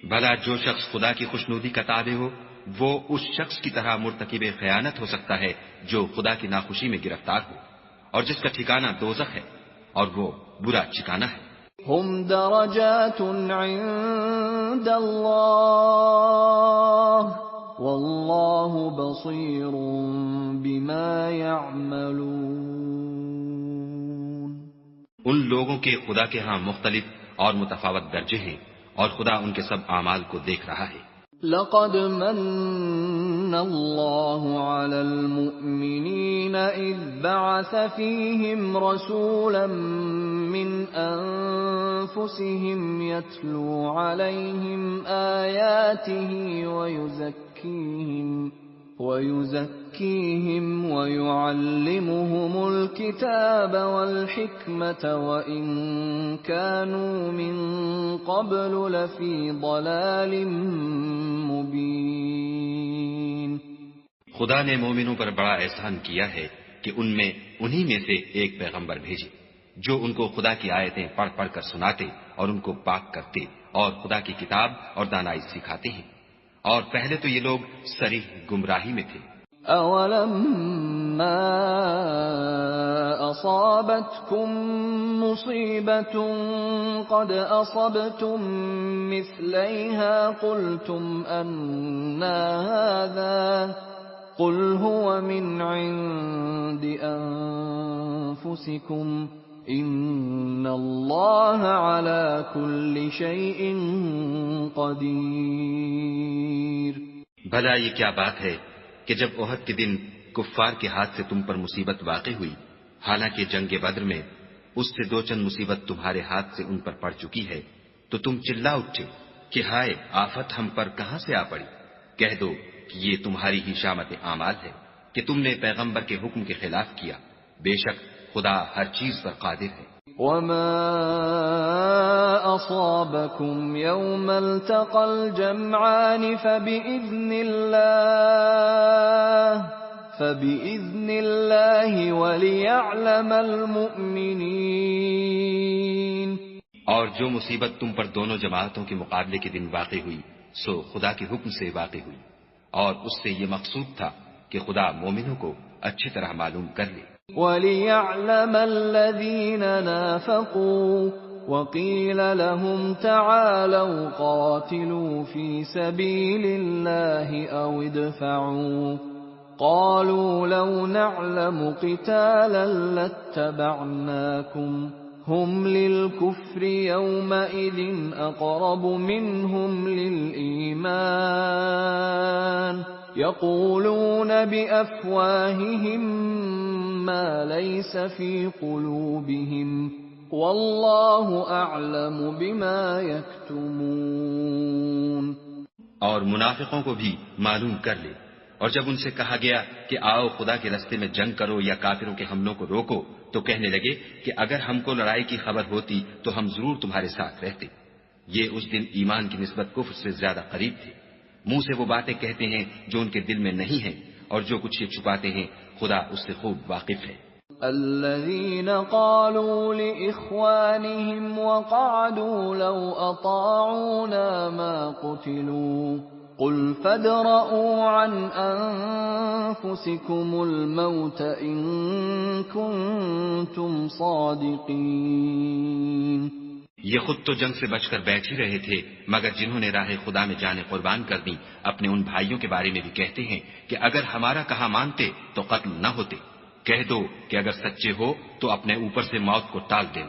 بھلا جو شخص خدا کی خوشنودی کا تابع ہو وہ اس شخص کی طرح مرتکب خیانت ہو سکتا ہے جو خدا کی ناخوشی میں گرفتار ہو، اور جس کا ٹھکانہ دوزخ ہے، اور وہ برا ٹھکانہ ہے۔ هم درجات عند الله والله بصير بما يعملون۔ ان لوگوں کے خدا کے ہاں مختلف اور متفاوت درجے ہیں، اور خدا ان کے سب اعمال کو دیکھ رہا ہے۔ لقد من الله على المؤمنين إذ بعث فيهم رسولا من أنفسهم يتلو عليهم آياته ويزكيهم ويعلمهم الكتاب والحكمة وإن كانوا من قبل لفي ضلال مبين۔ خدا نے مومنوں پر بڑا احسان کیا ہے کہ ان میں انہی میں سے ایک پیغمبر بھیجے جو ان کو خدا کی آیتیں پڑھ پڑھ کر سناتے اور ان کو پاک کرتے اور خدا کی کتاب اور دانائی سکھاتے ہیں، اور پہلے تو یہ لوگ صریح گمراہی میں تھے۔ أَوَلَمَّا أَصَابَتْكُم مُّصِيبَةٌ قَدْ أَصَبْتُم مِّثْلَيْهَا قُلْتُمْ أَنَّىٰ هَٰذَا قُلْ هُوَ مِنْ عِندِ أَنفُسِكُمْ إِنَّ اللَّهَ عَلَىٰ كُلِّ شَيْءٍ قَدِيرٌ۔ بھلا یہ کیا بات ہے کہ جب احد کے دن کفار کے ہاتھ سے تم پر مصیبت واقع ہوئی، حالانکہ جنگ بدر میں اس سے دو چند مصیبت تمہارے ہاتھ سے ان پر پڑ چکی ہے، تو تم چلا اٹھے کہ ہائے آفت ہم پر کہاں سے آ پڑی؟ کہہ دو کہ یہ تمہاری ہی شامت اعمال ہے کہ تم نے پیغمبر کے حکم کے خلاف کیا، بے شک خدا ہر چیز پر قادر ہے۔ وَمَا أَصَابَكُمْ يَوْمَ الْتَقَى الْجَمْعَانِ فَبِإِذْنِ اللَّهِ وَلِيَعْلَمَ الْمُؤْمِنِينَ۔ اور جو مصیبت تم پر دونوں جماعتوں کے مقابلے کے دن واقع ہوئی سو خدا کے حکم سے واقع ہوئی، اور اس سے یہ مقصود تھا کہ خدا مومنوں کو اچھی طرح معلوم کر لے۔ وَلِيَعْلَمَ الَّذِينَ نَافَقُوا وَقِيلَ لَهُمْ تَعَالَوْا قَاتِلُوا فِي سَبِيلِ اللَّهِ أَوِ ادْفَعُوا قَالُوا لَوْ نَعْلَمُ قِتَالًا لَاتَّبَعْنَاكُمْ هُمْ لِلْكُفْرِ يَوْمَئِذٍ أَقْرَبُ مِنْهُمْ لِلْإِيمَانِ يَقُولُونَ بِأَفْوَاهِهِمْ مَا لَيْسَ فِي قُلُوبِهِمْ وَاللَّهُ أَعْلَمُ بِمَا يَكْتُمُونَ۔ اور منافقوں کو بھی معلوم کر لے، اور جب ان سے کہا گیا کہ آؤ خدا کے راستے میں جنگ کرو یا کافروں کے حملوں کو روکو، تو کہنے لگے کہ اگر ہم کو لڑائی کی خبر ہوتی تو ہم ضرور تمہارے ساتھ رہتے۔ یہ اس دن ایمان کی نسبت کفر سے زیادہ قریب تھے۔ منہ سے وہ باتیں کہتے ہیں جو ان کے دل میں نہیں ہیں، اور جو کچھ یہ چھپاتے ہیں خدا اس سے خوب واقف ہے۔ الذين قالوا لإخوانهم وقعدوا لو أطاعونا ما قتلوا قل فادرءوا عن أنفسكم الموت إن كنتم صادقين۔ یہ خود تو جنگ سے بچ کر بیٹھ ہی رہے تھے، مگر جنہوں نے راہ خدا میں جانیں قربان کر دی اپنے ان بھائیوں کے بارے میں بھی کہتے ہیں کہ اگر ہمارا کہا مانتے تو قتل نہ ہوتے۔ کہہ دو کہ اگر سچے ہو تو اپنے اوپر سے موت کو ٹال دیں۔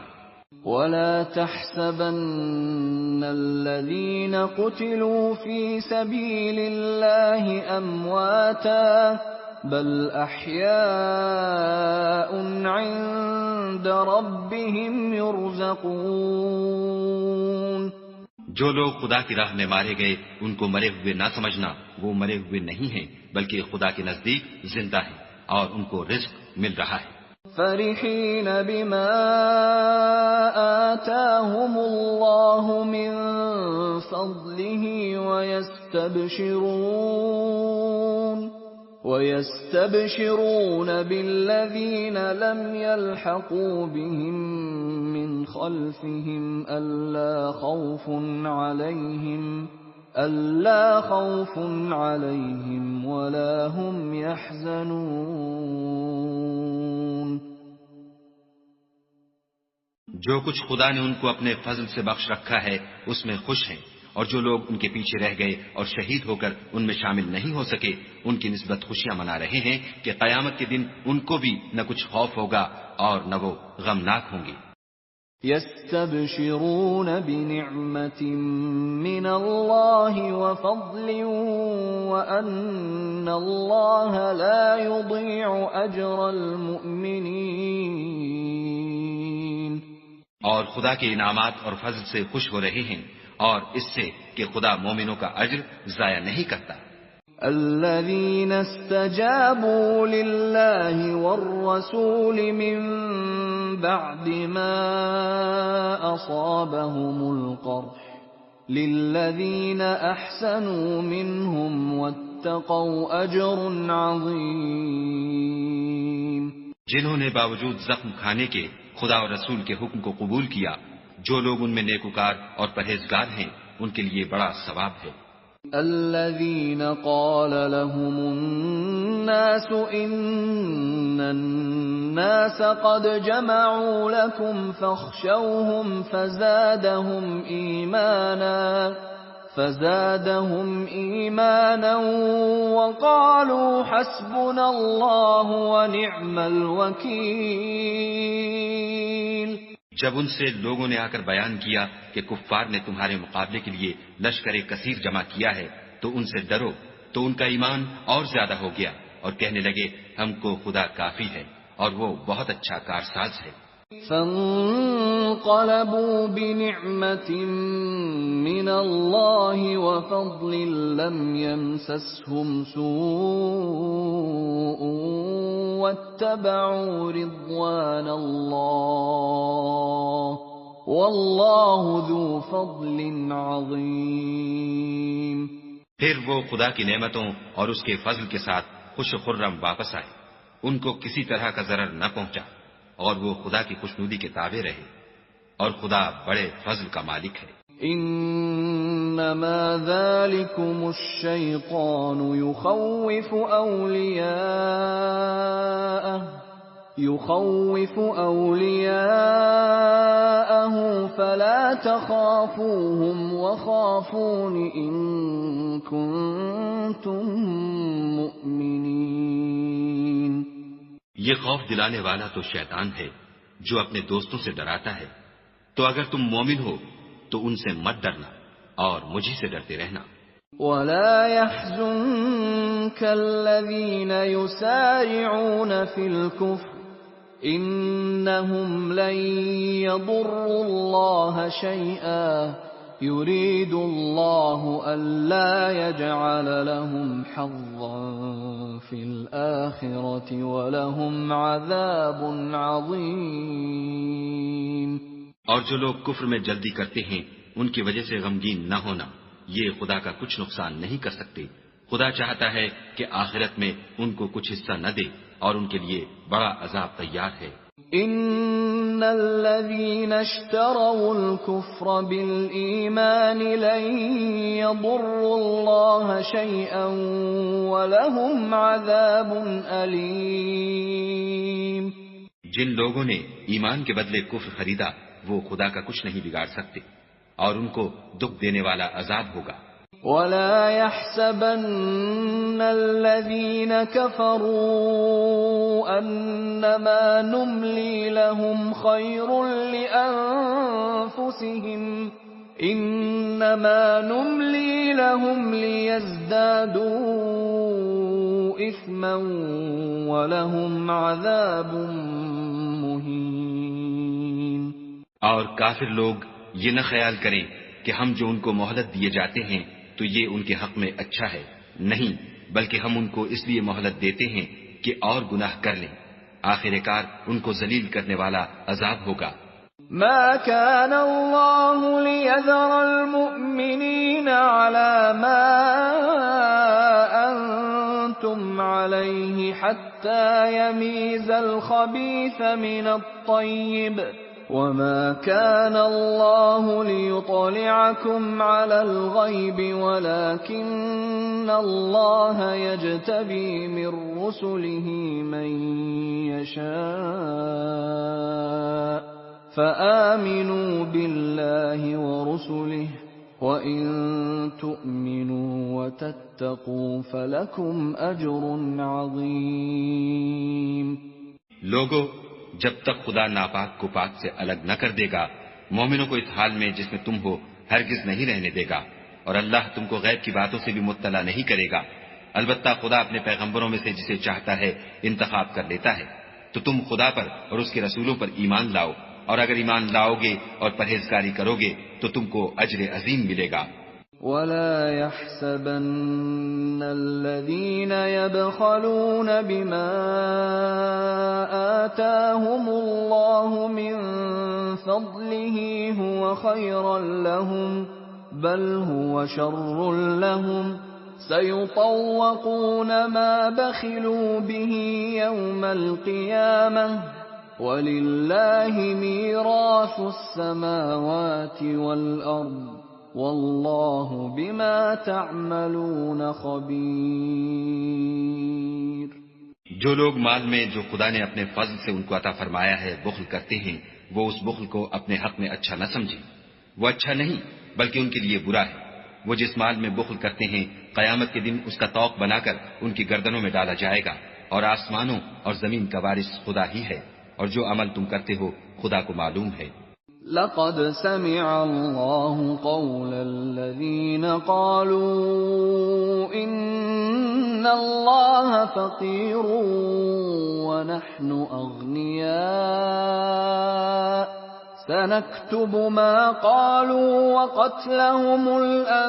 وَلَا تَحْسَبَنَّ الَّذِينَ قُتِلُوا فِي سَبِيلِ اللَّهِ أَمْوَاتًا بَلْ أَحْيَاءٌ عِندَ رَبِّهِمْ يُرْزَقُونَ۔ جو لوگ خدا کی راہ میں مارے گئے ان کو مرے ہوئے نہ سمجھنا، وہ مرے ہوئے نہیں ہیں بلکہ خدا کے نزدیک زندہ ہیں اور ان کو رزق مل رہا ہے۔ فَرِحِينَ بِمَا آتَاهُمُ اللَّهُ مِنْ فَضْلِهِ وَيَسْتَبْشِرُونَ بِالَّذِينَ لَمْ يَلْحَقُوا بِهِمْ مِنْ خَلْفِهِمْ أَلَّا خَوْفٌ ألا خوف عليهم ولا هم يحزنون. جو کچھ خدا نے ان کو اپنے فضل سے بخش رکھا ہے اس میں خوش ہیں، اور جو لوگ ان کے پیچھے رہ گئے اور شہید ہو کر ان میں شامل نہیں ہو سکے ان کی نسبت خوشیاں منا رہے ہیں کہ قیامت کے دن ان کو بھی نہ کچھ خوف ہوگا اور نہ وہ غمناک ہوں گے. يستبشرون بنعمة من الله وفضل وأن الله لا يضيع أجر المؤمنين. اور خدا کے انعامات اور فضل سے خوش ہو رہے ہیں اور اس سے کہ خدا مومنوں کا اجر ضائع نہیں کرتا. الذين استجابوا لله والرسول من بعد ما أصابهم القرح للذين أحسنوا منهم واتقوا أجر عظيم. جنہوں نے باوجود زخم کھانے کے خدا اور رسول کے حکم کو قبول کیا، جو لوگ ان میں نیکوکار اور پرہیزگار ہیں ان کے لیے بڑا ثواب ہے. الذين قال لهم الناس إن الناس قد جمعوا لكم فاخشوهم فزادهم إيمانا وقالوا حسبنا الله ونعم الوكيل. جب ان سے لوگوں نے آ کر بیان کیا کہ کفار نے تمہارے مقابلے کے لیے لشکر کثیر جمع کیا ہے تو ان سے ڈرو، تو ان کا ایمان اور زیادہ ہو گیا اور کہنے لگے ہم کو خدا کافی ہے اور وہ بہت اچھا کارساز ہے. فانقلبوا بنعمة من الله وفضل لم يمسسهم سوء واتبعوا رضوان الله والله ذو فضل عظيم. پھر وہ خدا کی نعمتوں اور اس کے فضل کے ساتھ خوش خرم واپس آئے، ان کو کسی طرح کا ضرر نہ پہنچا اور وہ خدا کی خوشنودی کے تابع رہے، اور خدا بڑے فضل کا مالک ہے. انما ذلكم الشيطان يخوف أولياءه فلا تخافوهم وخافون إن كنتم مؤمنين. یہ خوف دلانے والا تو شیطان ہے جو اپنے دوستوں سے ڈراتا ہے، تو اگر تم مومن ہو تو ان سے مت ڈرنا اور مجھے سے ڈرتے رہنا. ولا يحزنك الذين يسارعون في الكفر إنهم لن يضروا الله شيئا يريد الله ألا يجعل لهم حظا في الآخرة ولهم عذاب عظيم. اور جو لوگ کفر میں جلدی کرتے ہیں ان کی وجہ سے غمگین نہ ہونا، یہ خدا کا کچھ نقصان نہیں کر سکتے. خدا چاہتا ہے کہ آخرت میں ان کو کچھ حصہ نہ دے اور ان کے لیے بڑا عذاب تیار ہے. ان الذين اشتروا الكفر بالإيمان لن يضروا الله شيئا ولهم عذاب أليم. جن لوگوں نے ایمان کے بدلے کفر خریدا وہ خدا کا کچھ نہیں بگاڑ سکتے اور ان کو دکھ دینے والا عذاب ہوگا. ولا يحسبن الذين كفروا أنما نملي لهم خير لأنفسهم إنما نملي لهم ليزدادوا إثما ولهم عذاب مهين. اور کافر لوگ یہ نہ خیال کریں کہ ہم جو ان کو مہلت دیے جاتے ہیں تو یہ ان کے حق میں اچھا ہے، نہیں بلکہ ہم ان کو اس لیے مہلت دیتے ہیں کہ اور گناہ کر لیں، آخر کار ان کو ذلیل کرنے والا عذاب ہوگا. ما كان الله ليذر المؤمنين على ما أنتم عليه حتى يميز الخبيث من الطيب وما كان الله ليطلعكم على الغيب ولكن الله يجتبي من رسله من يشاء فآمنوا بالله ورسله وَإِن تُؤْمِنُوا وَتَتَّقُوا فَلَكُمْ أَجْرٌ عَظِيمٌ۔ لوگو، جب تک خدا ناپاک کو پاک سے الگ نہ کر دے گا، مومنوں کو اس حال میں جس میں تم ہو ہرگز نہیں رہنے دے گا، اور اللہ تم کو غیب کی باتوں سے بھی مطلع نہیں کرے گا۔ البتہ خدا اپنے پیغمبروں میں سے جسے چاہتا ہے انتخاب کر لیتا ہے۔ تو تم خدا پر اور اس کے رسولوں پر ایمان لاؤ، اور اگر ایمان لاؤ گے اور پرہیزگاری کرو گے تو تم کو اجر عظیم ملے گا۔ وَلَا يَحْسَبَنَّ الَّذِينَ يَبْخَلُونَ بِمَا آتَاهُمُ اللَّهُ مِنْ فَضْلِهِ هُوَ خَيْرًا لَهُمْ بَلْ هُوَ شَرٌّ لَهُمْ سَيُطَوَّقُونَ مَا بَخِلُوا بِهِ يَوْمَ الْقِيَامَةِ وَلِلَّهِ مِيرَاثُ السَّمَاوَاتِ وَالْأَرْضِ وَاللَّهُ بِمَا تَعْمَلُونَ خَبِيرٌ۔ جو لوگ مال میں جو خدا نے اپنے فضل سے ان کو عطا فرمایا ہے بخل کرتے ہیں، وہ اس بخل کو اپنے حق میں اچھا نہ سمجھیں، وہ اچھا نہیں بلکہ ان کے لیے برا ہے۔ وہ جس مال میں بخل کرتے ہیں قیامت کے دن اس کا طوق بنا کر ان کی گردنوں میں ڈالا جائے گا، اور آسمانوں اور زمین کا وارث خدا ہی ہے، اور جو عمل تم کرتے ہو خدا کو معلوم ہے۔ لقد سمع الله قول الذين قالوا إن الله فقير ونحن أغنياء سنكتب ما قالوا وقتلهم الأنبياء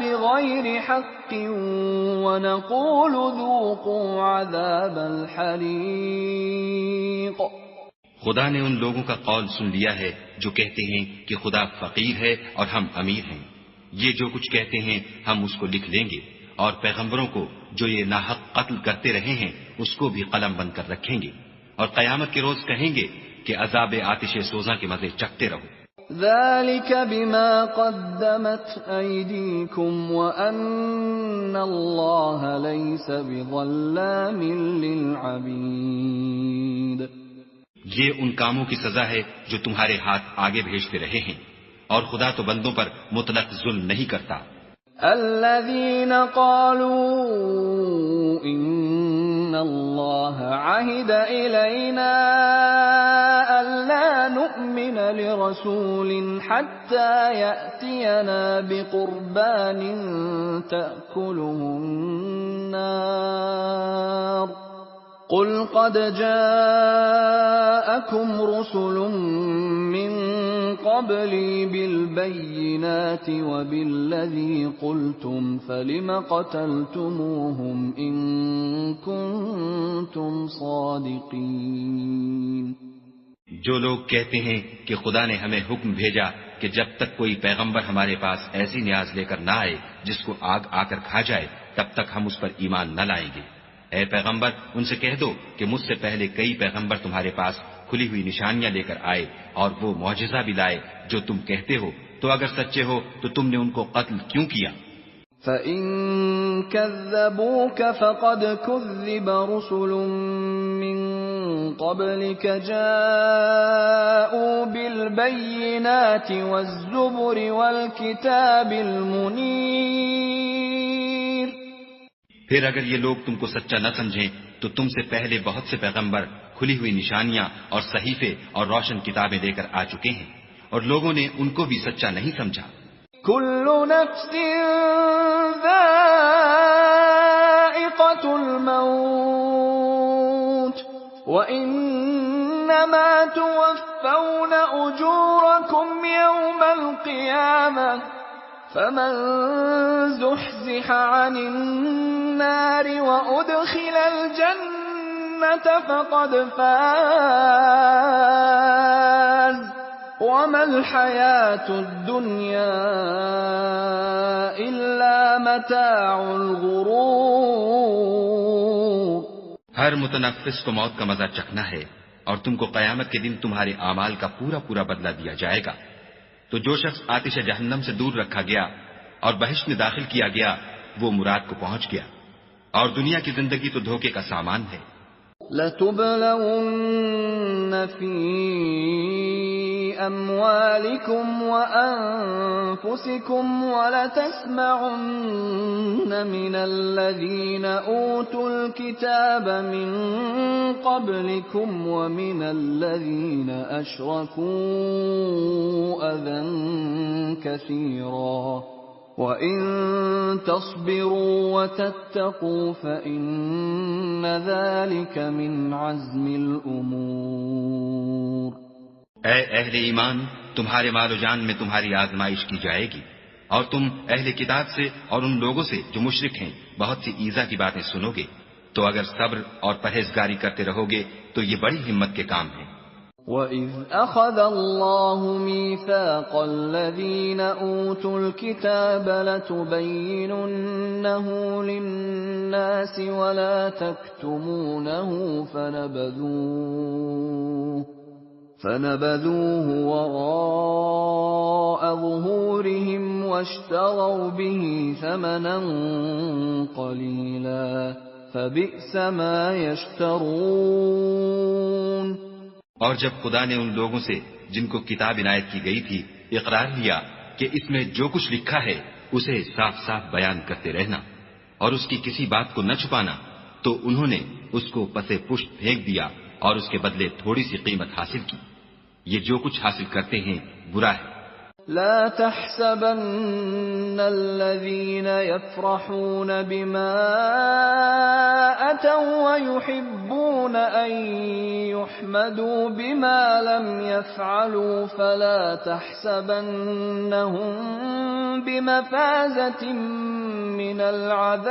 بغير حق ونقول ذوقوا عذاب الحريق۔ خدا نے ان لوگوں کا قول سن لیا ہے جو کہتے ہیں کہ خدا فقیر ہے اور ہم امیر ہیں۔ یہ جو کچھ کہتے ہیں ہم اس کو لکھ لیں گے، اور پیغمبروں کو جو یہ ناحق قتل کرتے رہے ہیں اس کو بھی قلم بند کر رکھیں گے، اور قیامت کے روز کہیں گے کہ عذاب آتش سوزاں کے مزے چکھتے رہو۔ ذلك بما قدمت أيديكم وأن الله ليس بظلام للعبيد۔ یہ ان کاموں کی سزا ہے جو تمہارے ہاتھ آگے بھیجتے رہے ہیں، اور خدا تو بندوں پر مطلق ظلم نہیں کرتا۔ الذين قالوا إن الله عهد إلينا ألا نؤمن لرسول حتى يأتينا بقربان تأكله النار قل قد جاءكم رسل من قبلي بالبينات وبالذي قلتم فلم قتلتموهم إن كنتم صادقين۔ جو لوگ کہتے ہیں کہ خدا نے ہمیں حکم بھیجا کہ جب تک کوئی پیغمبر ہمارے پاس ایسی نیاز لے کر نہ آئے جس کو آگ آ کر کھا جائے تب تک ہم اس پر ایمان نہ لائیں گے۔ اے پیغمبر ان سے کہہ دو کہ مجھ سے پہلے کئی پیغمبر تمہارے پاس کھلی ہوئی نشانیاں لے کر آئے اور وہ معجزہ بھی لائے جو تم کہتے ہو، تو اگر سچے ہو تو تم نے ان کو قتل کیوں کیا؟ فَإِن كَذَّبُوكَ فَقَدْ كُذِّبَ رُسُلٌ مِّن قَبْلِكَ جَاءُوا بِالْبَيِّنَاتِ وَالزُّبُرِ وَالْكِتَابِ الْمُنِيرِ۔ پھر اگر یہ لوگ تم کو سچا نہ سمجھیں تو تم سے پہلے بہت سے پیغمبر کھلی ہوئی نشانیاں اور صحیفے اور روشن کتابیں لے کر آ چکے ہیں، اور لوگوں نے ان کو بھی سچا نہیں سمجھا۔ كل نفس ذائقة الموت وإنما توفون أجوركم يوم القيامة فمن زحزح عن النار وأدخل الجنة فقد فاز وَمَا الْحَيَاةُ الدُّنْيَا إِلَّا مَتَاعُ الْغُرُورِ۔ ہر متنفس کو موت کا مزہ چکھنا ہے، اور تم کو قیامت کے دن تمہارے اعمال کا پورا پورا بدلہ دیا جائے گا۔ تو جو شخص آتش جہنم سے دور رکھا گیا اور بہشت میں داخل کیا گیا وہ مراد کو پہنچ گیا، اور دنیا کی زندگی تو دھوکے کا سامان ہے۔ لَتُبْلَوُنَّ فِي أَمْوَالِكُمْ وَأَنفُسِكُمْ وَلَتَسْمَعُنَّ مِنَ الَّذِينَ أُوتُوا الْكِتَابَ مِنْ قَبْلِكُمْ وَمِنَ الَّذِينَ أَشْرَكُوا أَذًى كَثِيرًا وَإِن تَصْبِرُوا وَتَتَّقُوا فَإِنَّ ذَلِكَ مِنْ عَزْمِ الْأُمُورِ۔ اے اہل ایمان، تمہارے مال و جان میں تمہاری آزمائش کی جائے گی، اور تم اہل کتاب سے اور ان لوگوں سے جو مشرک ہیں بہت سی ایذا کی باتیں سنو گے، تو اگر صبر اور پرہیزگاری کرتے رہو گے تو یہ بڑی ہمت کے کام ہیں۔ وَإِذْ أَخَذَ اللَّهُ مِيثَاقَ الَّذِينَ أُوتُوا الْكِتَابَ لَتُبَيِّنُنَّهُ لِلنَّاسِ وَلَا تَكْتُمُونَهُ فَنَبَذُوهُ وَرَاءَ ظُهُورِهِمْ وَاشْتَرَوْا بِهِ ثَمَنًا قَلِيلًا فَبِئْسَ مَا يَشْتَرُونَ۔ اور جب خدا نے ان لوگوں سے جن کو کتاب عنایت کی گئی تھی اقرار لیا کہ اس میں جو کچھ لکھا ہے اسے صاف صاف بیان کرتے رہنا اور اس کی کسی بات کو نہ چھپانا، تو انہوں نے اس کو پسے پشت پھینک دیا اور اس کے بدلے تھوڑی سی قیمت حاصل کی۔ یہ جو کچھ حاصل کرتے ہیں برا ہے۔ لا تحسبن الذين يفرحون بما أتوا ويحبون أن يحمدوا بما لم يفعلوا فلا تحسبنهم بمفازة من العذاب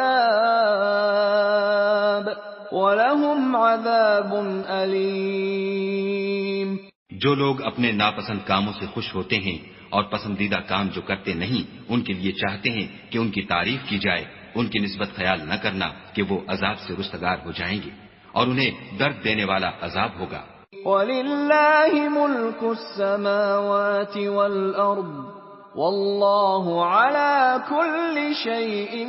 وَلَهُمْ عَذَابٌ أَلِيمٌ۔ جو لوگ اپنے ناپسند کاموں سے خوش ہوتے ہیں اور پسندیدہ کام جو کرتے نہیں ان کے لیے چاہتے ہیں کہ ان کی تعریف کی جائے، ان کی نسبت خیال نہ کرنا کہ وہ عذاب سے رستگار ہو جائیں گے اور انہیں درد دینے والا عذاب ہوگا۔ وَلِلَّهِ مُلْكُ السَّمَاوَاتِ وَالْأَرْضِ وَاللَّهُ عَلَى كُلِّ شَيْءٍ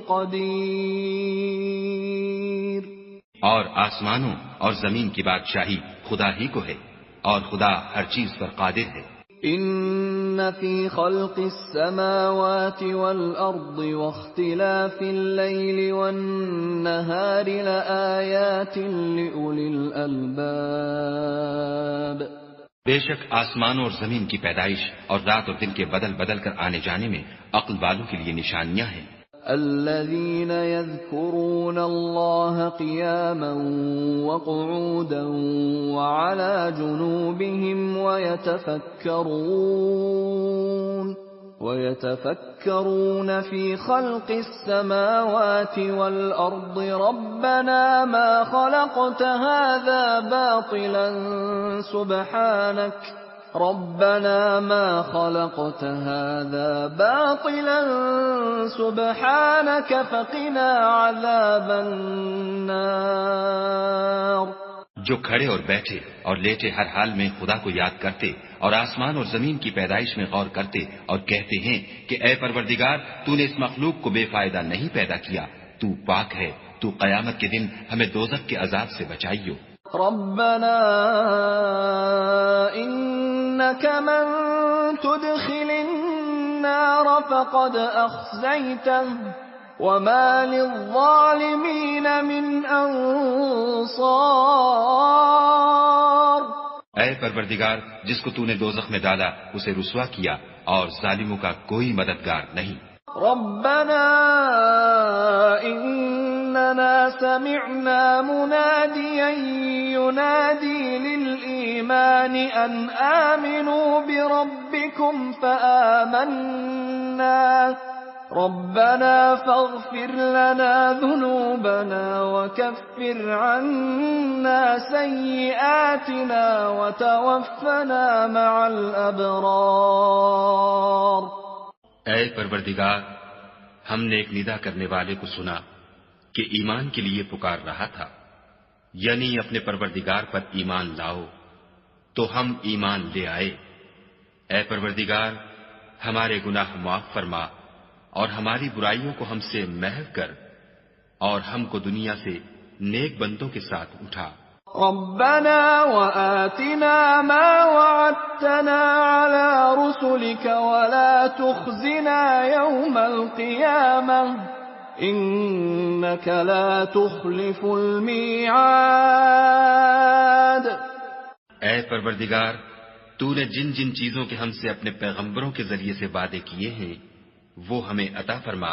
قَدِيرٌ۔ اور آسمانوں اور زمین کی بادشاہی خدا ہی کو ہے اور خدا ہر چیز پر قادر ہے۔ إِنَّ فِي خَلْقِ السَّمَاوَاتِ وَالْأَرْضِ وَاخْتِلَافِ اللَّيْلِ وَالنَّهَارِ لَآيَاتٍ لِأُولِي الْأَلْبَابِ۔ بے شک آسمانوں اور زمین کی پیدائش اور رات اور دن کے بدل بدل کر آنے جانے میں عقل والوں کے لیے نشانیاں ہیں۔ الذين يذكرون الله قياما وقعودا وعلى جنوبهم ويتفكرون في خلق السماوات والأرض ربنا ما خلقت هذا باطلا سبحانك فقنا عذاب النار۔ جو کھڑے اور بیٹھے اور لیٹے ہر حال میں خدا کو یاد کرتے اور آسمان اور زمین کی پیدائش میں غور کرتے اور کہتے ہیں کہ اے پروردگار تو نے اس مخلوق کو بے فائدہ نہیں پیدا کیا، تو پاک ہے، تو قیامت کے دن ہمیں دوزخ کے عذاب سے بچائیو۔ ربنا انك من تدخل النار فقد اخزيته وما للظالمين من انصار۔ اے پروردگار جس کو تو نے دوزخ میں ڈالا اسے رسوا کیا اور ظالموں کا کوئی مددگار نہیں۔ ربنا اننا سمعنا مناديا ينادي للإيمان ان آمنوا بربكم فآمنا ربنا فاغفر لنا ذنوبنا وكفر عنا سيئاتنا وتوفنا مع الأبرار۔ اے پروردگار ہم نے ایک ندا کرنے والے کو سنا کہ ایمان کے لیے پکار رہا تھا، یعنی اپنے پروردگار پر ایمان لاؤ، تو ہم ایمان لے آئے۔ اے پروردگار، ہمارے گناہ معاف فرما اور ہماری برائیوں کو ہم سے محو کر، اور ہم کو دنیا سے نیک بندوں کے ساتھ اٹھا۔ ربنا وآتنا ما وعدتنا على رسلك ولا تخزنا يوم القيامة إنك لا تخلف الميعاد۔ اے پروردگار، تو نے جن جن چیزوں کے ہم سے اپنے پیغمبروں کے ذریعے سے وعدے کیے ہیں وہ ہمیں عطا فرما،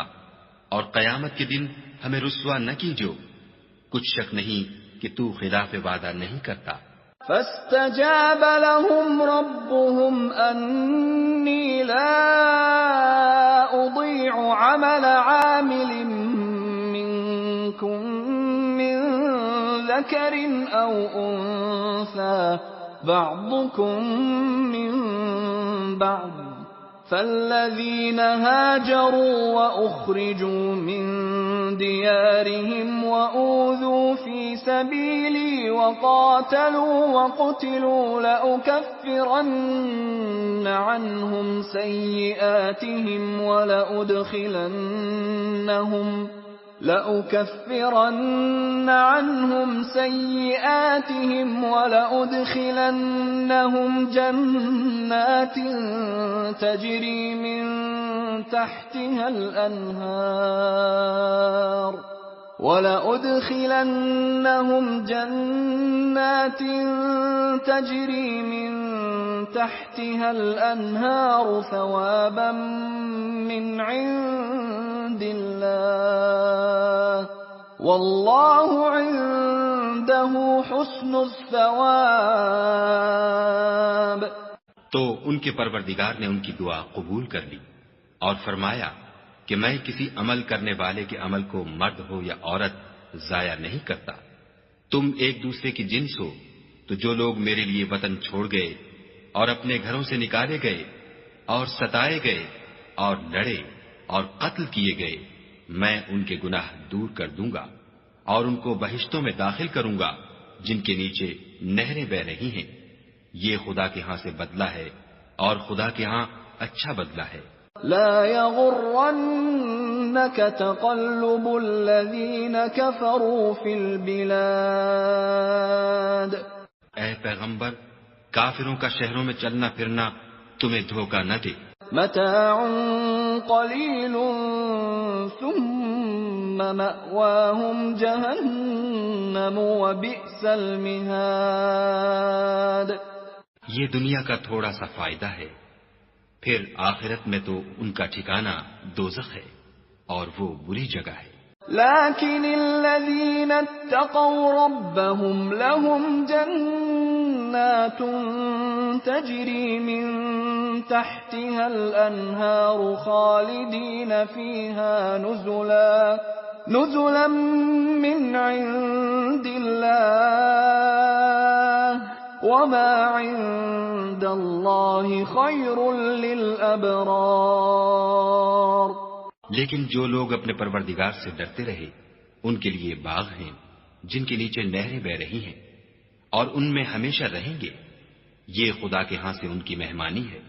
اور قیامت کے دن ہمیں رسوا نہ کیجو، کچھ شک نہیں کہ تو خلاف وعدہ نہیں کرتا۔ فاستجاب لهم ربهم أني لا أضيع عمل عامل منكم من ذكر أو أنثى بعضكم من بعض، فالذين هاجروا وأخرجوا من ديارهم وأوذوا في سبيلي وقاتلوا وقتلوا لأكفرن عنهم سيئاتهم ولأدخلنهم جنات تجري من تحتها الأنهار ثوابا من عند الله والله عنده حسن الثواب۔ تو ان کے پروردگار نے ان کی دعا قبول کر لی اور فرمایا کہ میں کسی عمل کرنے والے کے عمل کو مرد ہو یا عورت ضائع نہیں کرتا۔ تم ایک دوسرے کی جنس ہو، تو جو لوگ میرے لیے وطن چھوڑ گئے اور اپنے گھروں سے نکالے گئے اور ستائے گئے اور لڑے اور قتل کیے گئے، میں ان کے گناہ دور کر دوں گا اور ان کو بہشتوں میں داخل کروں گا جن کے نیچے نہریں بہ رہی ہیں۔ یہ خدا کے ہاں سے بدلہ ہے اور خدا کے ہاں اچھا بدلہ ہے۔ لا يغرنك تقلب الذين كفروا في البلاد۔ اے پیغمبر، کافروں کا شہروں میں چلنا پھرنا تمہیں دھوکہ نہ دے۔ متاع قلیل ثم مأواهم جہنم وبئس المہاد۔ یہ دنیا کا تھوڑا سا فائدہ ہے، پھر آخرت میں تو ان کا ٹھکانہ دوزخ ہے اور وہ بری جگہ ہے۔ لكن الذين اتقوا ربهم لهم جنات تجري من تحتها الأنهار خالدين فيها نزلا من عند الله وما عند الله خير للأبرار۔ لیکن جو لوگ اپنے پروردگار سے ڈرتے رہے ان کے لیے باغ ہیں جن کے نیچے نہریں بہ رہی ہیں اور ان میں ہمیشہ رہیں گے، یہ خدا کے ہاں سے ان کی مہمانی ہے،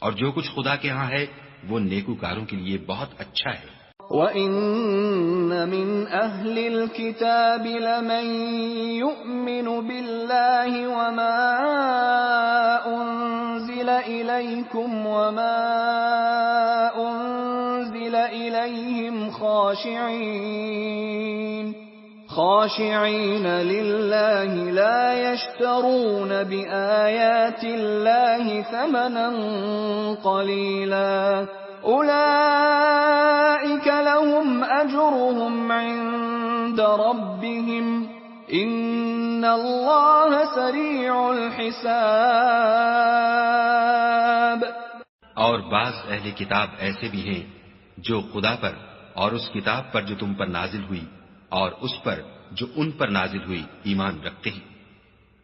اور جو کچھ خدا کے ہاں ہے وہ نیکوکاروں کے لیے بہت اچھا ہے۔ وَإِنَّ مِنْ أَهْلِ الْكِتَابِ لَمَنْ يُؤْمِنُ بِاللَّهِ وَمَا أُنْزِلَ إِلَيْكُمْ وَمَا أُنْزِلَ إِلَيْهِمْ خاشعين لله لا يشترون بآيات الله ثمنا قليلا أولئك لهم أجرهم عند ربهم إن الله سريع الحساب۔ اور بعض اہل کتاب ایسے بھی ہیں جو خدا پر اور اس کتاب پر جو تم پر نازل ہوئی اور اس پر جو ان پر نازل ہوئی ایمان رکھتے ہیں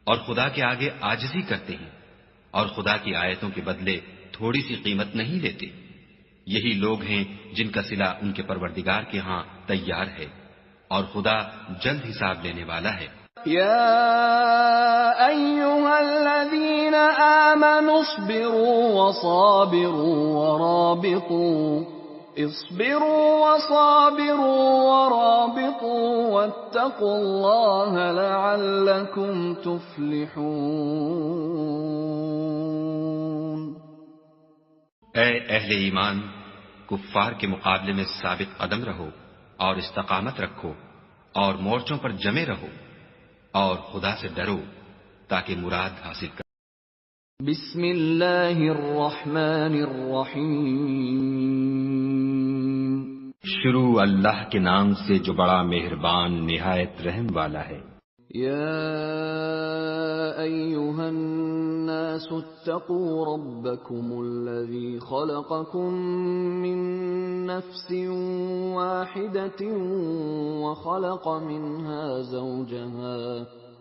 اور خدا کے آگے عاجزی کرتے ہیں اور خدا کی آیتوں کے بدلے تھوڑی سی قیمت نہیں لیتے، یہی لوگ ہیں جن کا صلہ ان کے پروردگار کے ہاں تیار ہے اور خدا جلد حساب لینے والا ہے۔ يا أيها الذين آمنوا اصبروا وصابروا ورابطوا واتقوا الله لعلكم تفلحون۔ اے اہل ایمان، کفار کے مقابلے میں ثابت قدم رہو اور استقامت رکھو اور مورچوں پر جمے رہو اور خدا سے ڈرو تاکہ مراد حاصل کر۔ بسم اللہ الرحمن الرحیم۔ شروع اللہ کے نام سے جو بڑا مہربان نہایت رحم والا ہے۔ یا ایھا الناس اتقوا ربکم الذی خلقکم من نفس واحدة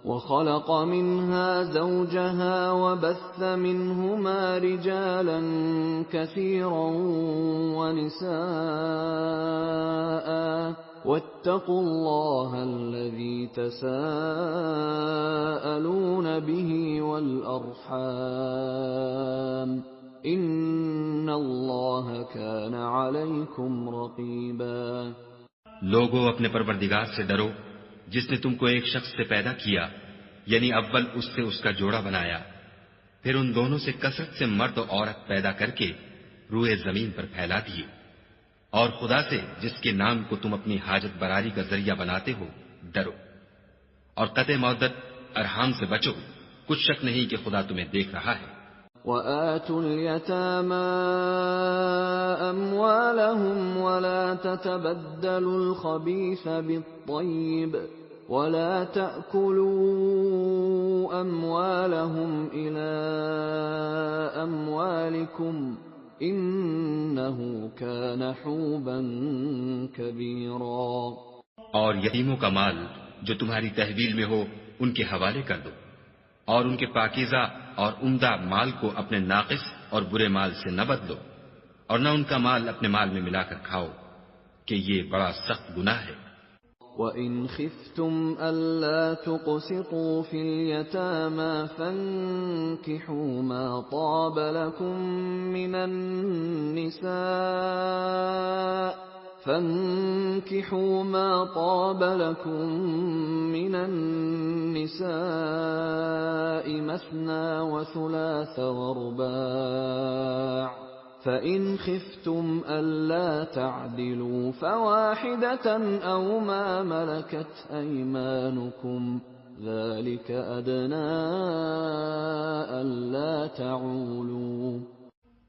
وخلق منها زوجها وبث منهما رجالا كثيرا ونساء واتقوا الله الذي تساءلون به والأرحام ان اللہ کان علیکم رقیبا۔ لوگوں، اپنے پروردگار سے ڈرو جس نے تم کو ایک شخص سے پیدا کیا، یعنی اول اس سے اس کا جوڑا بنایا، پھر ان دونوں سے کثرت سے مرد و عورت پیدا کر کے روئے زمین پر پھیلا دیے، اور خدا سے جس کے نام کو تم اپنی حاجت براری کا ذریعہ بناتے ہو ڈرو، اور قطع مودت ارحام سے بچو، کچھ شک نہیں کہ خدا تمہیں دیکھ رہا ہے۔ وَآتُوا الْيَتَامَى أَمْوَالَهُمْ وَلَا تَتَبَدَّلُوا الْخَبِيثَ بِالطَّيِّبِ وَلَا تَأْكُلُوا أَمْوَالَهُمْ إِلَىٰ أَمْوَالِكُمْ إِنَّهُ كَانَ حُوبًا كَبِيرًا۔ اور یتیموں کا مال جو تمہاری تحویل میں ہو ان کے حوالے کر دو، اور ان کے پاکیزہ اور عمدہ مال کو اپنے ناقص اور برے مال سے نہ بدلو، اور نہ ان کا مال اپنے مال میں ملا کر کھاؤ کہ یہ بڑا سخت گناہ ہے۔ وَإِنْ خِفْتُمْ أَلَّا تُقْسِطُوا فِي الْيَتَامَى فَانكِحُوا مَا طَابَ لَكُم مِّنَ النِّسَاءِ مَثْنَىٰ وَثُلَاثَ وَرُبَاعَ، فَإِنْ خِفْتُمْ أَلَّا تَعْدِلُوا فَوَاحِدَةً أَوْ مَا مَلَكَتْ أَيْمَانُكُمْ ذَلِكَ أَدْنَىٰ أَلَّا تَعُولُوا۔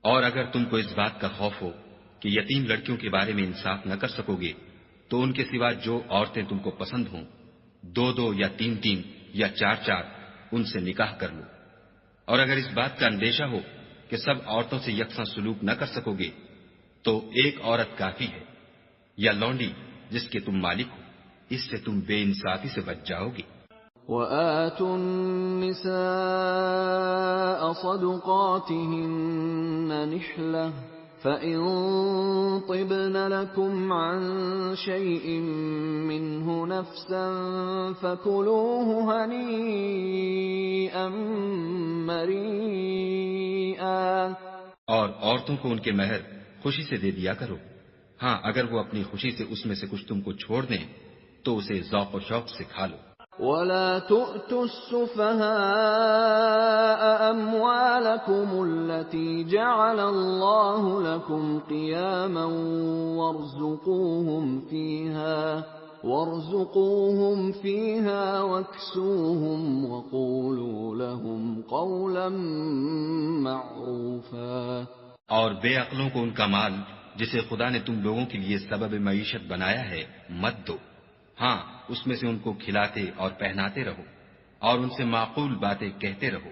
اور اگر تم کو اس بات کا خوف ہو کہ یتیم لڑکیوں کے بارے میں انصاف نہ کر سکو گے تو ان کے سوا جو عورتیں تم کو پسند ہوں، 2 یا 3 یا 4 ان سے نکاح کر لو۔ اور اگر اس بات کا اندیشہ ہو کہ سب عورتوں سے یکساں سلوک نہ کر سکو گے تو ایک عورت کافی ہے، یا لونڈی جس کے تم مالک ہو، اس سے تم بے انصافی سے بچ جاؤ گے۔ وَآتُوا النِّسَاءَ صَدُقَاتِهِنَّ نِحْلَةً فَإِن طِبْنَ لَكُمْ عَن شَيْءٍ مِّنْهُ نَفْسًا فَكُلُوهُ هَنِيئًا مَّرِيئًا۔ اور عورتوں کو ان کے مہر خوشی سے دے دیا کرو، ہاں اگر وہ اپنی خوشی سے اس میں سے کچھ تم کو چھوڑ دیں تو اسے ذوق و شوق سے کھا لو۔ وَلَا تُؤْتُوا السُّفَهَاءَ أَمْوَالَكُمُ الَّتِي جَعَلَ اللَّهُ لَكُمْ قِيَامًا وَارْزُقُوهُمْ فِيهَا وَاكْسُوهُمْ وَقُولُوا لَهُمْ قَوْلًا مَّعْرُوفًا۔ اور بے عقلوں کو ان کا مال جسے خدا نے تم لوگوں کے لیے سبب معیشت بنایا ہے مت دو، ہاں اس میں سے ان کو کھلاتے اور پہناتے رہو اور ان سے معقول باتیں کہتے رہو۔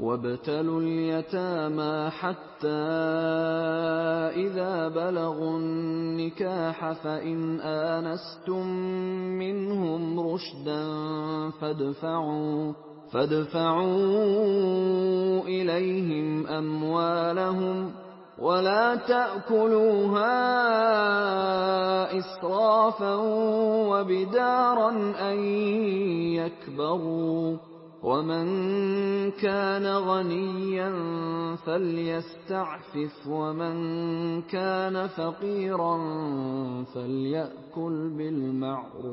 وَابْتَلُوا الْيَتَامَى حَتَّى إِذَا بَلَغُوا النِّكَاحَ فَإِنْ آنَسْتُم مِّنْهُمْ رُشْدًا فَادْفَعُوا إِلَيْهِمْ أَمْوَالَهُمْ ولا تأكلوها إسرافا وبدارا أن يكبروا ومن كان غنيا فليستعفف ومن كان فقيرا فليأكل بالمعروف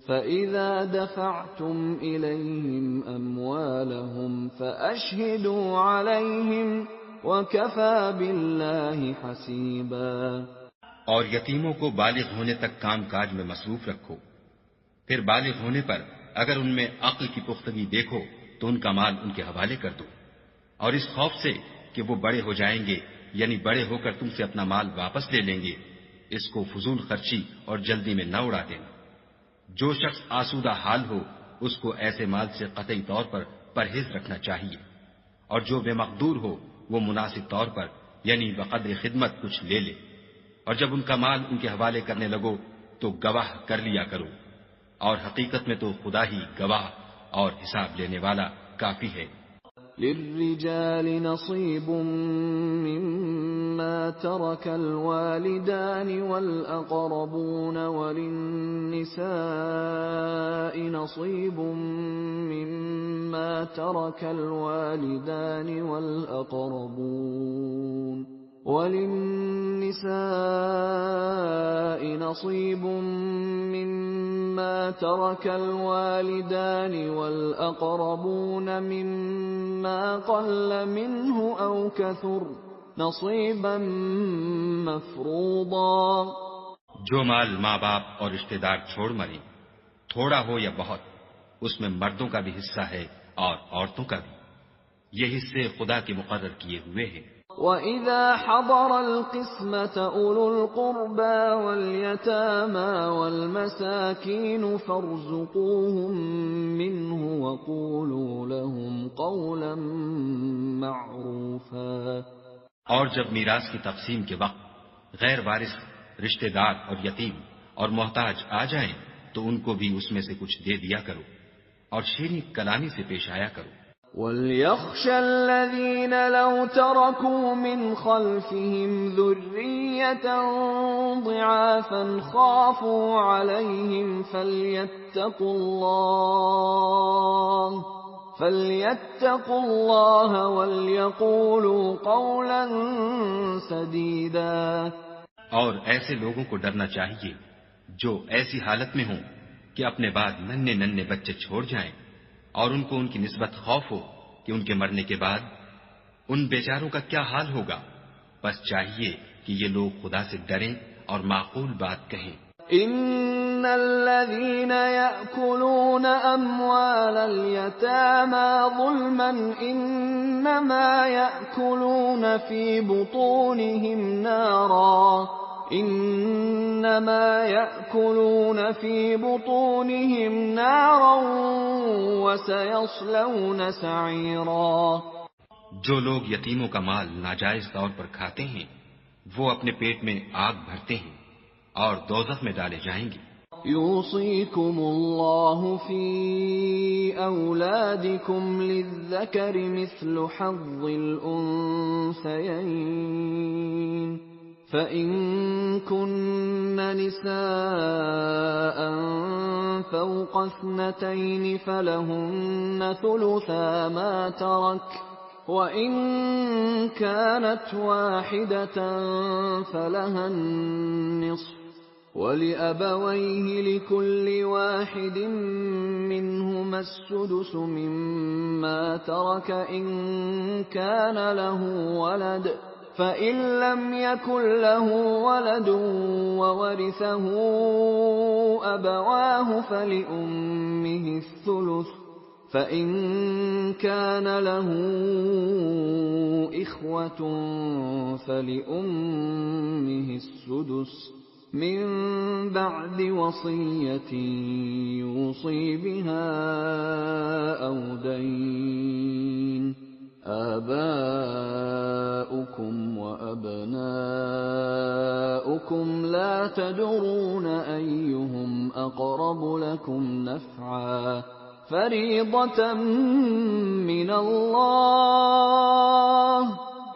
فإذا دفعتم إليهم أموالهم فأشهدوا عليهم وَكَفَى بِاللَّهِ حَسِيبًا۔ اور یتیموں کو بالغ ہونے تک کام کاج میں مصروف رکھو، پھر بالغ ہونے پر اگر ان میں عقل کی پختگی دیکھو تو ان کا مال ان کے حوالے کر دو، اور اس خوف سے کہ وہ بڑے ہو جائیں گے یعنی بڑے ہو کر تم سے اپنا مال واپس لے لیں گے، اس کو فضول خرچی اور جلدی میں نہ اڑا دینا۔ جو شخص آسودہ حال ہو اس کو ایسے مال سے قطعی طور پر پرہیز رکھنا چاہیے، اور جو بے مقدور ہو وہ مناسب طور پر یعنی بقدر خدمت کچھ لے لے، اور جب ان کا مال ان کے حوالے کرنے لگو تو گواہ کر لیا کرو، اور حقیقت میں تو خدا ہی گواہ اور حساب لینے والا کافی ہے۔ للرجال نصيب مما ترك الوالدان والأقربون وللنساء نصيب مما ترك الوالدان والأقربون وللنساء نصيب مما ترك الوالدان والأقربون مما قل منه أو كثر نصيبا مفروضا۔ جو مال ماں باپ اور رشتہ دار چھوڑ مرے، تھوڑا ہو یا بہت، اس میں مردوں کا بھی حصہ ہے اور عورتوں کا بھی، یہ حصے خدا کے مقرر کیے ہوئے ہیں۔ وَإِذَا حَضَرَ الْقِسْمَةَ أُولُو الْقُرْبَى وَالْيَتَامَى وَالْمَسَاكِينُ فَارْزُقُوهُم مِّنْهُ وَقُولُوا لَهُمْ قَوْلًا مَّعْرُوفًا۔ اور جب میراث کی تقسیم کے وقت غیر وارث رشتہ دار اور یتیم اور محتاج آ جائیں تو ان کو بھی اس میں سے کچھ دے دیا کرو اور شیریں کلامی سے پیش آیا کرو۔ وَلْيَخْشَ الَّذِينَ لَوْ تَرَكُوا مِنْ خَلْفِهِمْ ذُرِّيَّةً ضِعَافًا خَافُوا عَلَيْهِمْ فَلْيَتَّقُوا اللَّهَ وَلْيَقُولُوا قَوْلًا سَدِيدًا۔ اور ایسے لوگوں کو ڈرنا چاہیے جو ایسی حالت میں ہوں کہ اپنے بعد ننھے ننھے بچے چھوڑ جائیں، اور ان کو ان کی نسبت خوف ہو کہ ان کے مرنے کے بعد ان بیچاروں کا کیا حال ہوگا، بس چاہیے کہ یہ لوگ خدا سے ڈریں اور معقول بات کہیں۔ ان الذين يأكلون اموال اليتامى ظلما انما يأكلون في بطونهم نارا وسيصلون سعيرا۔ جو لوگ یتیموں کا مال ناجائز طور پر کھاتے ہیں وہ اپنے پیٹ میں آگ بھرتے ہیں اور دوزخ میں ڈالے جائیں گے۔ يوصيكم الله في أولادكم للذكر مثل حظ الأنثيين فإن كن نساء فوق 2 فلهن ثلثا ما ترك وإن كانت واحدة فلها النصف وَلِأَبَوَيْهِ لِكُلِّ وَاحِدٍ مِّنْهُمَا السُّدُسُ مِمَّا تَرَكَ إِن كَانَ لَهُ وَلَدٌ فَإِن لَّمْ يَكُن لَّهُ وَلَدٌ وَوَرِثَهُ أَبَوَاهُ فَلِأُمِّهِ الثُّلُثُ فَإِن كَانَ لَهُ إِخْوَةٌ فَلِأُمِّهِ السُّدُسُ من بعد وصية يوصي بها أو دين آباؤكم وأبناؤكم لا تدرون أيهم أقرب لكم نفعا فريضة من الله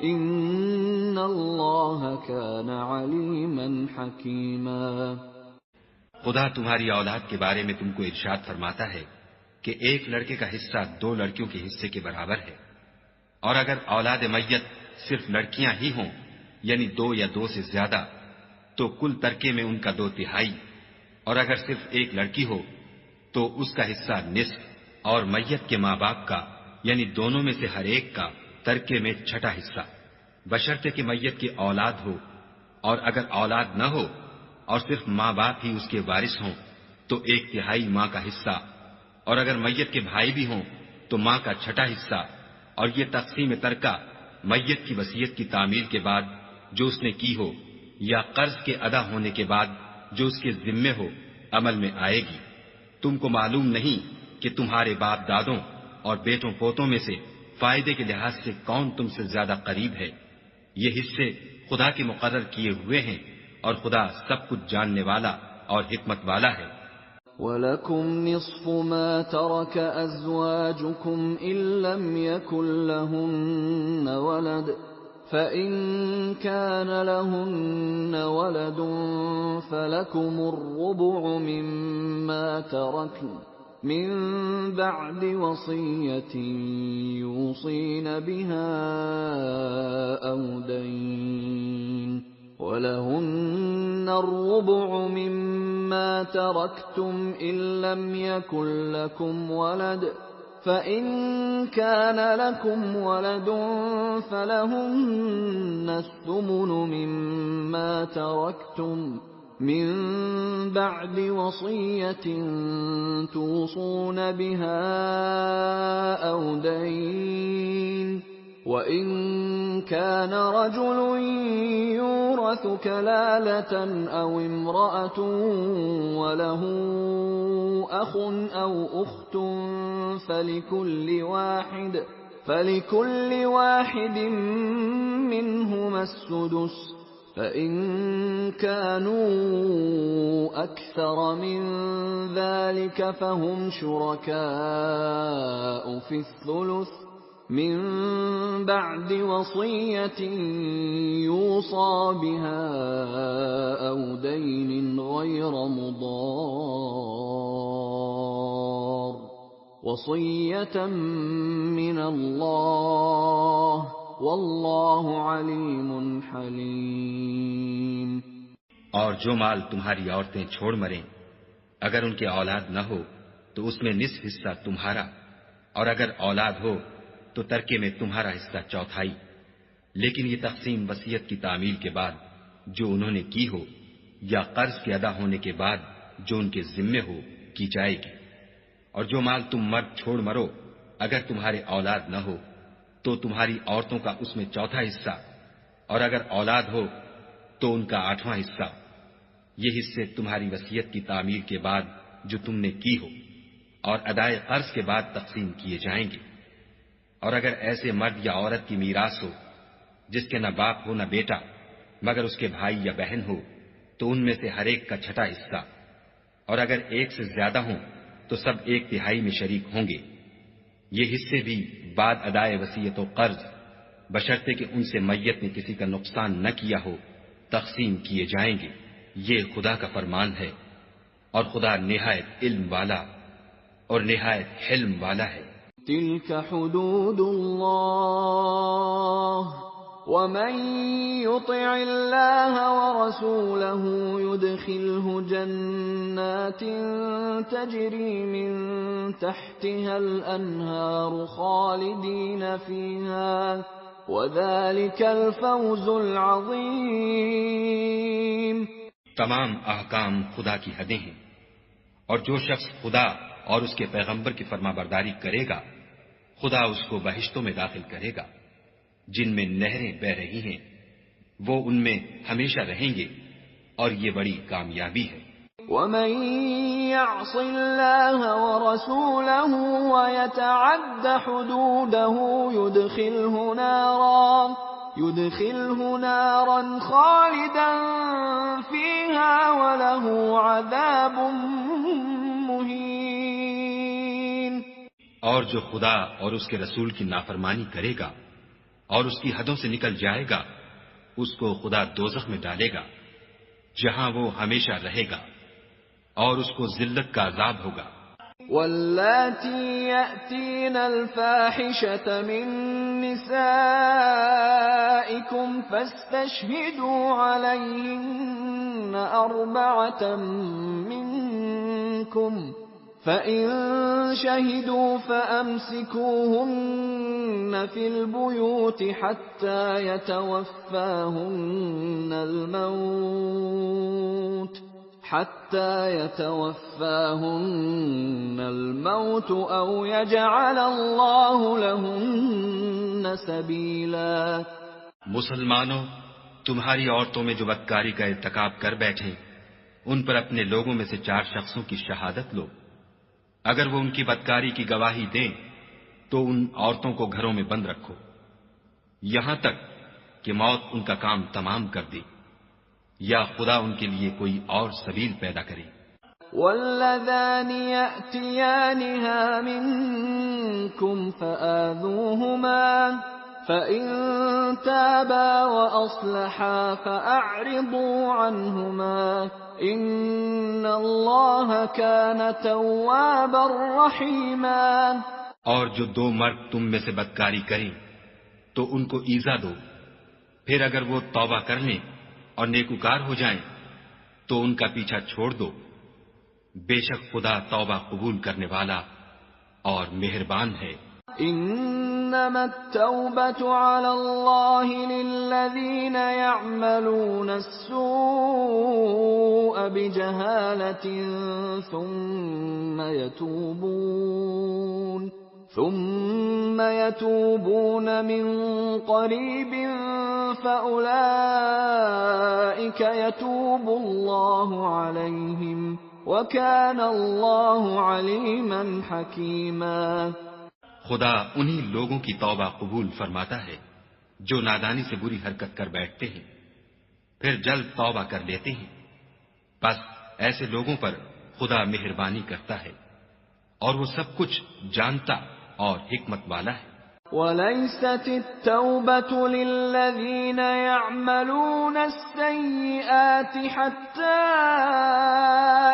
ان اللہ کان علیما حکیما۔ خدا تمہاری اولاد کے بارے میں تم کو ارشاد فرماتا ہے کہ ایک لڑکے کا حصہ 2 لڑکیوں کے حصے کے برابر ہے، اور اگر اولاد میت صرف لڑکیاں ہی ہوں یعنی 2 یا 2 سے زیادہ تو کل ترکے میں ان کا 2/3، اور اگر صرف ایک لڑکی ہو تو اس کا حصہ نصف، اور میت کے ماں باپ کا یعنی دونوں میں سے ہر ایک کا ترکے میں 6واں حصہ، بشرطے کہ میت کی اولاد ہو، اور اگر اولاد نہ ہو اور صرف ماں باپ ہی اس کے وارث ہوں تو 1/3 ماں کا حصہ، اور اگر میت کے بھائی بھی ہوں تو ماں کا 6واں حصہ، اور یہ تقسیم ترکہ میت کی وصیت کی تعمیل کے بعد جو اس نے کی ہو یا قرض کے ادا ہونے کے بعد جو اس کے ذمے ہو عمل میں آئے گی۔ تم کو معلوم نہیں کہ تمہارے باپ دادوں اور بیٹوں پوتوں میں سے فائدے کے لحاظ سے کون تم سے زیادہ قریب ہے؟ یہ حصے خدا کے مقرر کیے ہوئے ہیں، اور خدا سب کچھ جاننے والا اور حکمت والا ہے۔ وَلَكُمْ نِصْفُ مَا تَرَكَ أَزْوَاجُكُمْ إِن لَّمْ يَكُن لَّهُنَّ وَلَدٌ فَإِن كَانَ لَهُنَّ وَلَدٌ فَلَكُمُ الرُّبُعُ مِمَّا تَرَكْنَ مِن بَعْدِ وَصِيَّةٍ يُوصِينَ بِهَا أَوْ دَيْنٍ ۗ وَلَهُنَّ الرُّبُعُ مِمَّا تَرَكْتُمْ إِن لَّمْ يَكُن لَّكُمْ وَلَدٌ ۚ فَإِن كَانَ لَكُمْ وَلَدٌ فَلَهُنَّ الثُّمُنُ مِمَّا تَرَكْتُم مِّن بَعْدِ وَصِيَّةٍ تُوصُونَ بِهَا أَوْ دَيْنٍ ۗ وَإِن كَانَ رَجُلٌ يُورَثُ كَلَالَةً أَوْ امْرَأَةٌ وَلَهُ أَخٌ أَوْ أُخْتٌ فَلِكُلِّ واحد مِّنْهُمَا السُّدُسُ، فَإِن كَانُوا أَكْثَرَ مِن ذَلِكَ فَهُمْ شُرَكَاءُ فِي الثُّلُثِ من بعد وصية يوصى بها أو دين غير مضار، وصية من الله والله عليم حليم۔ اور جو مال تمہاری عورتیں چھوڑ مریں اگر ان کے اولاد نہ ہو تو اس میں نصف حصہ تمہارا، اور اگر اولاد ہو تو ترکے میں تمہارا حصہ 1/4، لیکن یہ تقسیم وصیت کی تعمیل کے بعد جو انہوں نے کی ہو یا قرض کے ادا ہونے کے بعد جو ان کے ذمے ہو کی جائے گی۔ اور جو مال تم مرد چھوڑ مرو اگر تمہارے اولاد نہ ہو تو تمہاری عورتوں کا اس میں 1/4 حصہ، اور اگر اولاد ہو تو ان کا 8واں حصہ۔ یہ حصے تمہاری وصیت کی تعمیل کے بعد جو تم نے کی ہو اور ادائے قرض کے بعد تقسیم کیے جائیں گے۔ اور اگر ایسے مرد یا عورت کی میراث ہو جس کے نہ باپ ہو نہ بیٹا مگر اس کے بھائی یا بہن ہو تو ان میں سے ہر ایک کا 6واں حصہ، اور اگر ایک سے زیادہ ہوں تو سب 1/3 میں شریک ہوں گے۔ یہ حصے بھی بعد ادائے وصیت و قرض بشرطے کہ ان سے میت نے کسی کا نقصان نہ کیا ہو تقسیم کیے جائیں گے۔ یہ خدا کا فرمان ہے، اور خدا نہایت علم والا اور نہایت حلم والا ہے۔ تِلْكَ حُدُودُ اللَّهِ وَمَن يُطِعِ اللَّهَ وَرَسُولَهُ يُدْخِلْهُ جَنَّاتٍ تَجْرِي مِن تَحْتِهَا الْأَنْهَارُ خَالِدِينَ فِيهَا ۚ وَذَلِكَ الْفَوْزُ الْعَظِيمُ۔ تمام احکام خدا کی حدیں ہیں، اور جو شخص خدا اور اس کے پیغمبر کی فرما برداری کرے گا خدا اس کو بہشتوں میں داخل کرے گا جن میں نہریں بہ رہی ہیں، وہ ان میں ہمیشہ رہیں گے، اور یہ بڑی کامیابی ہے۔ وَمَن يَعْصِ اللَّهَ وَرَسُولَهُ وَيَتَعَدَّ حُدُودَهُ يُدْخِلْهُ نَارًا خَالِدًا فِيهَا وَلَهُ عَذَابٌ مُّهِينٌ۔ اور جو خدا اور اس کے رسول کی نافرمانی کرے گا اور اس کی حدوں سے نکل جائے گا اس کو خدا دوزخ میں ڈالے گا جہاں وہ ہمیشہ رہے گا اور اس کو ذلت کا عذاب ہوگا۔ واللاتی یأتین الفاحشة من نسائکم فاستشہدوا علیہن أربعة منکم فَإِن شَهِدُوا فَأَمْسِكُوهُنَّ فِي الْبُيُوتِ حَتَّى يَتَوَفَّاهُنَّ الْمَوْتُ أَوْ يَجْعَلَ اللَّهُ لَهُنَّ سَبِيلًا۔ مسلمانوں، تمہاری عورتوں میں جو بدکاری کا ارتکاب کر بیٹھیں ان پر اپنے لوگوں میں سے 4 شخصوں کی شہادت لو۔ اگر وہ ان کی بدکاری کی گواہی دیں تو ان عورتوں کو گھروں میں بند رکھو یہاں تک کہ موت ان کا کام تمام کر دے یا خدا ان کے لیے کوئی اور سبیل پیدا کرے۔ واللذان يأتيانها منكم فآذوهما فإن تابا وأصلحا فأعرضوا عنهما ان اللہ کان توابا رحیما۔ اور جو 2 مرد تم میں سے بدکاری کریں تو ان کو ایذا دو، پھر اگر وہ توبہ کر لیں اور نیکوکار ہو جائیں تو ان کا پیچھا چھوڑ دو، بے شک خدا توبہ قبول کرنے والا اور مہربان ہے۔ انما التوبة على الله للذين يعملون السوء بجهالة ثم يتوبون من قريب فأولئك يتوب الله عليهم وكان الله عليما حكيما۔ خدا انہی لوگوں کی توبہ قبول فرماتا ہے جو نادانی سے بری حرکت کر بیٹھتے ہیں پھر جلد توبہ کر لیتے ہیں، بس ایسے لوگوں پر خدا مہربانی کرتا ہے اور وہ سب کچھ جانتا اور حکمت والا ہے۔ وَلَيْسَتِ التَّوْبَةُ لِلَّذِينَ يَعْمَلُونَ السَّيِّئَاتِ حَتَّى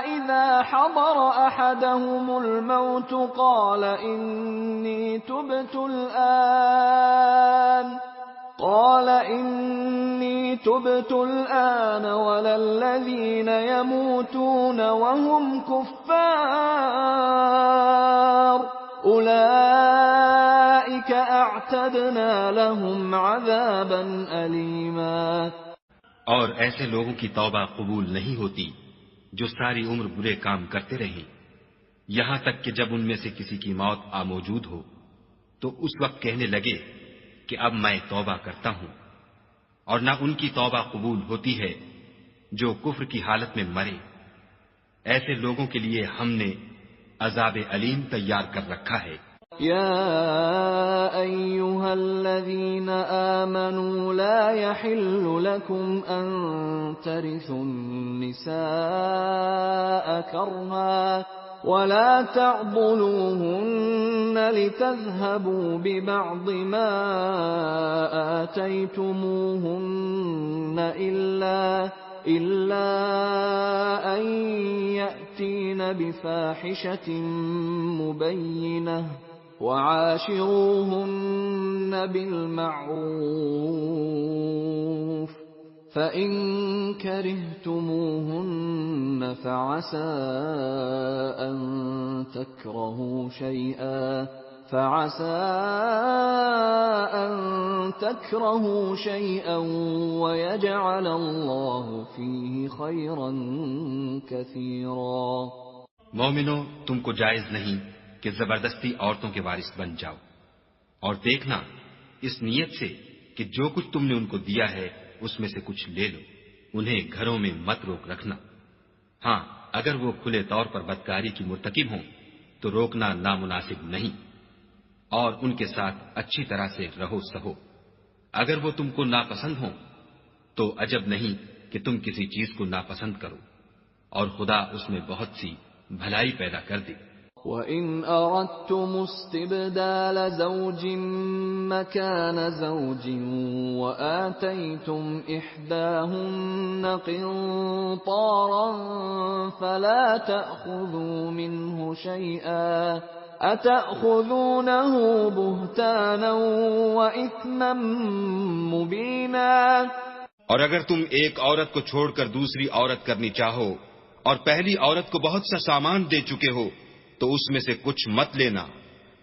إِذَا حَضَرَ أَحَدَهُمُ الْمَوْتُ قَالَ إِنِّي تُبْتُ الْآنَ وَلَا الَّذِينَ يَمُوتُونَ وَهُمْ كُفَّارٌ اولئک اعتدنا لهم عذابا الیما۔ اور ایسے لوگوں کی توبہ قبول نہیں ہوتی جو ساری عمر برے کام کرتے رہیں یہاں تک کہ جب ان میں سے کسی کی موت آ موجود ہو تو اس وقت کہنے لگے کہ اب میں توبہ کرتا ہوں، اور نہ ان کی توبہ قبول ہوتی ہے جو کفر کی حالت میں مرے۔ ایسے لوگوں کے لیے ہم نے عذاب علیم تیار کر رکھا ہے۔ یا ایھا الذین آمنوا لا یحل لکم ان ترثوا النساء کرها ولا تعضلوهن لتذهبوا ببعض ما آتيتموهن إلا أن يأتين بفاحشة مبينة وعاشروهن بالمعروف فإن كرهتموهن فعسى أن تكرهوا شيئا ويجعل الله فيه خيرا كثيرا۔ مومنو، تم کو جائز نہیں کہ زبردستی عورتوں کے وارث بن جاؤ، اور دیکھنا اس نیت سے کہ جو کچھ تم نے ان کو دیا ہے اس میں سے کچھ لے لو، انہیں گھروں میں مت روک رکھنا۔ ہاں، اگر وہ کھلے طور پر بدکاری کی مرتکب ہوں تو روکنا نامناسب نہیں، اور ان کے ساتھ اچھی طرح سے رہو سہو۔ اگر وہ تم کو ناپسند ہوں تو عجب نہیں کہ تم کسی چیز کو ناپسند کرو، اور خدا اس میں بہت سی بھلائی پیدا کر دے۔ وَإِنْ أَرَدتُّمُ اسْتِبْدَالَ زَوْجٍ مَّكَانَ زَوْجٍ وَآتَيْتُمْ إِحْدَاهُنَّ قِنطَارًا فَلَا تَأْخُذُوا مِنْهُ شَيْئًا أَتَأْخُذُونَهُ بُهْتَانًا وَإِثْمًا مُّبِينًا۔ اور اگر تم ایک عورت کو چھوڑ کر دوسری عورت کرنی چاہو اور پہلی عورت کو بہت سا سامان دے چکے ہو تو اس میں سے کچھ مت لینا،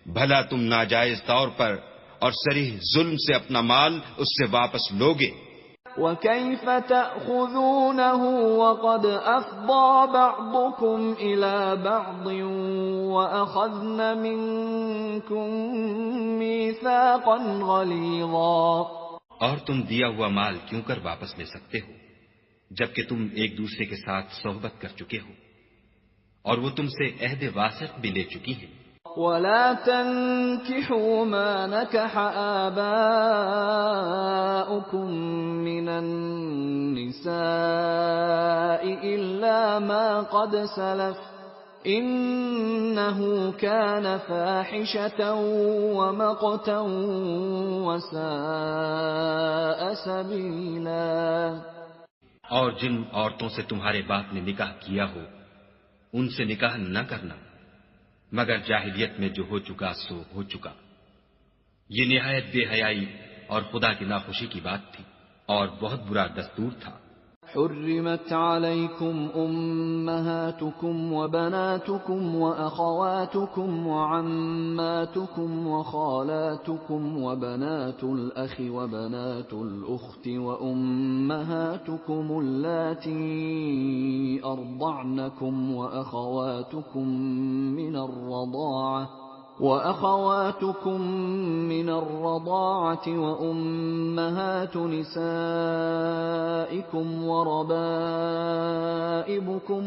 بھلا تم ناجائز طور پر اور صریح ظلم سے اپنا مال اس سے واپس لوگے۔ وَكَيْفَ تَأْخُذُونَهُ وَقَدْ أَفْضَىٰ بَعْضُكُمْ إِلَىٰ بَعْضٍ وَأَخَذْنَ مِنكُم مِّيثَاقًا غَلِيظًا۔ اور تم دیا ہوا مال کیوں کر واپس لے سکتے ہو جبکہ تم ایک دوسرے کے ساتھ صحبت کر چکے ہو اور وہ تم سے عہد واثق بھی لے چکی ہیں۔ وَلَا تَنكِحُوا مَا نَكَحَ آبَاؤُكُم مِّنَ النِّسَاءِ إِلَّا مَا قَدْ سَلَفَ ۚ إِنَّهُ كَانَ فَاحِشَةً وَمَقْتًا وَسَاءَ سَبِيلًا۔ اور جن عورتوں سے تمہارے باپ نے نکاح کیا ہو ان سے نکاح نہ کرنا مگر جاہلیت میں جو ہو چکا سو ہو چکا، یہ نہایت بے حیائی اور خدا کی ناخوشی کی بات تھی اور بہت برا دستور تھا۔ حرمت عليكم أمهاتكم وبناتكم وأخواتكم وعماتكم وخالاتكم وبنات الأخ وبنات الأخت وأمهاتكم اللاتي أرضعنكم وأخواتكم من الرضاعة وأمهات نسائكم وربائبكم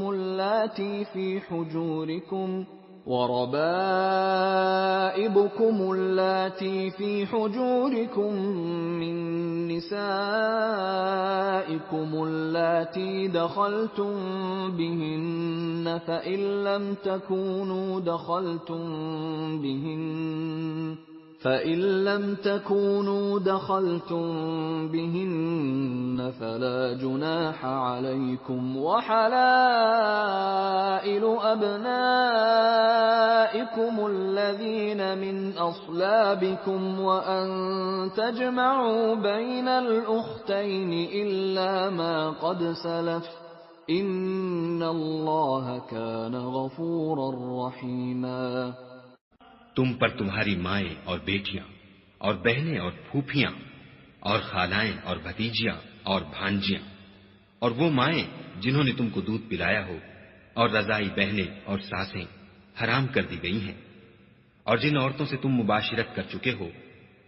اللاتي في حجوركم من نسائكم اللاتي دخلتم بهن فإن لم تكونوا دخلتم بهن فلا جناح عليكم، وحلائل أبنائكم الذين من أصلابكم وأن تجمعوا بين الأختين إلا ما قد سلف، إن الله كان غفورا رحيما۔ تم پر تمہاری مائیں اور بیٹیاں اور بہنیں اور پھوپھیاں اور خالائیں اور بھتیجیاں اور بھانجیاں اور وہ مائیں جنہوں نے تم کو دودھ پلایا ہو اور رضائی بہنیں اور ساسیں حرام کر دی گئی ہیں، اور جن عورتوں سے تم مباشرت کر چکے ہو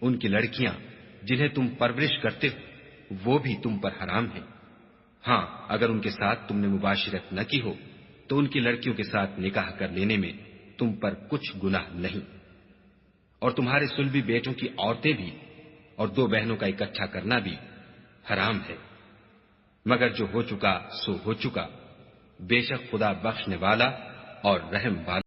ان کی لڑکیاں جنہیں تم پرورش کرتے ہو وہ بھی تم پر حرام ہیں۔ ہاں اگر ان کے ساتھ تم نے مباشرت نہ کی ہو تو ان کی لڑکیوں کے ساتھ نکاح کر لینے میں تم پر کچھ گناہ نہیں، اور تمہارے صلبی بیٹوں کی عورتیں بھی اور دو بہنوں کا اکٹھا کرنا بھی حرام ہے، مگر جو ہو چکا سو ہو چکا، بے شک خدا بخشنے والا اور رحم والا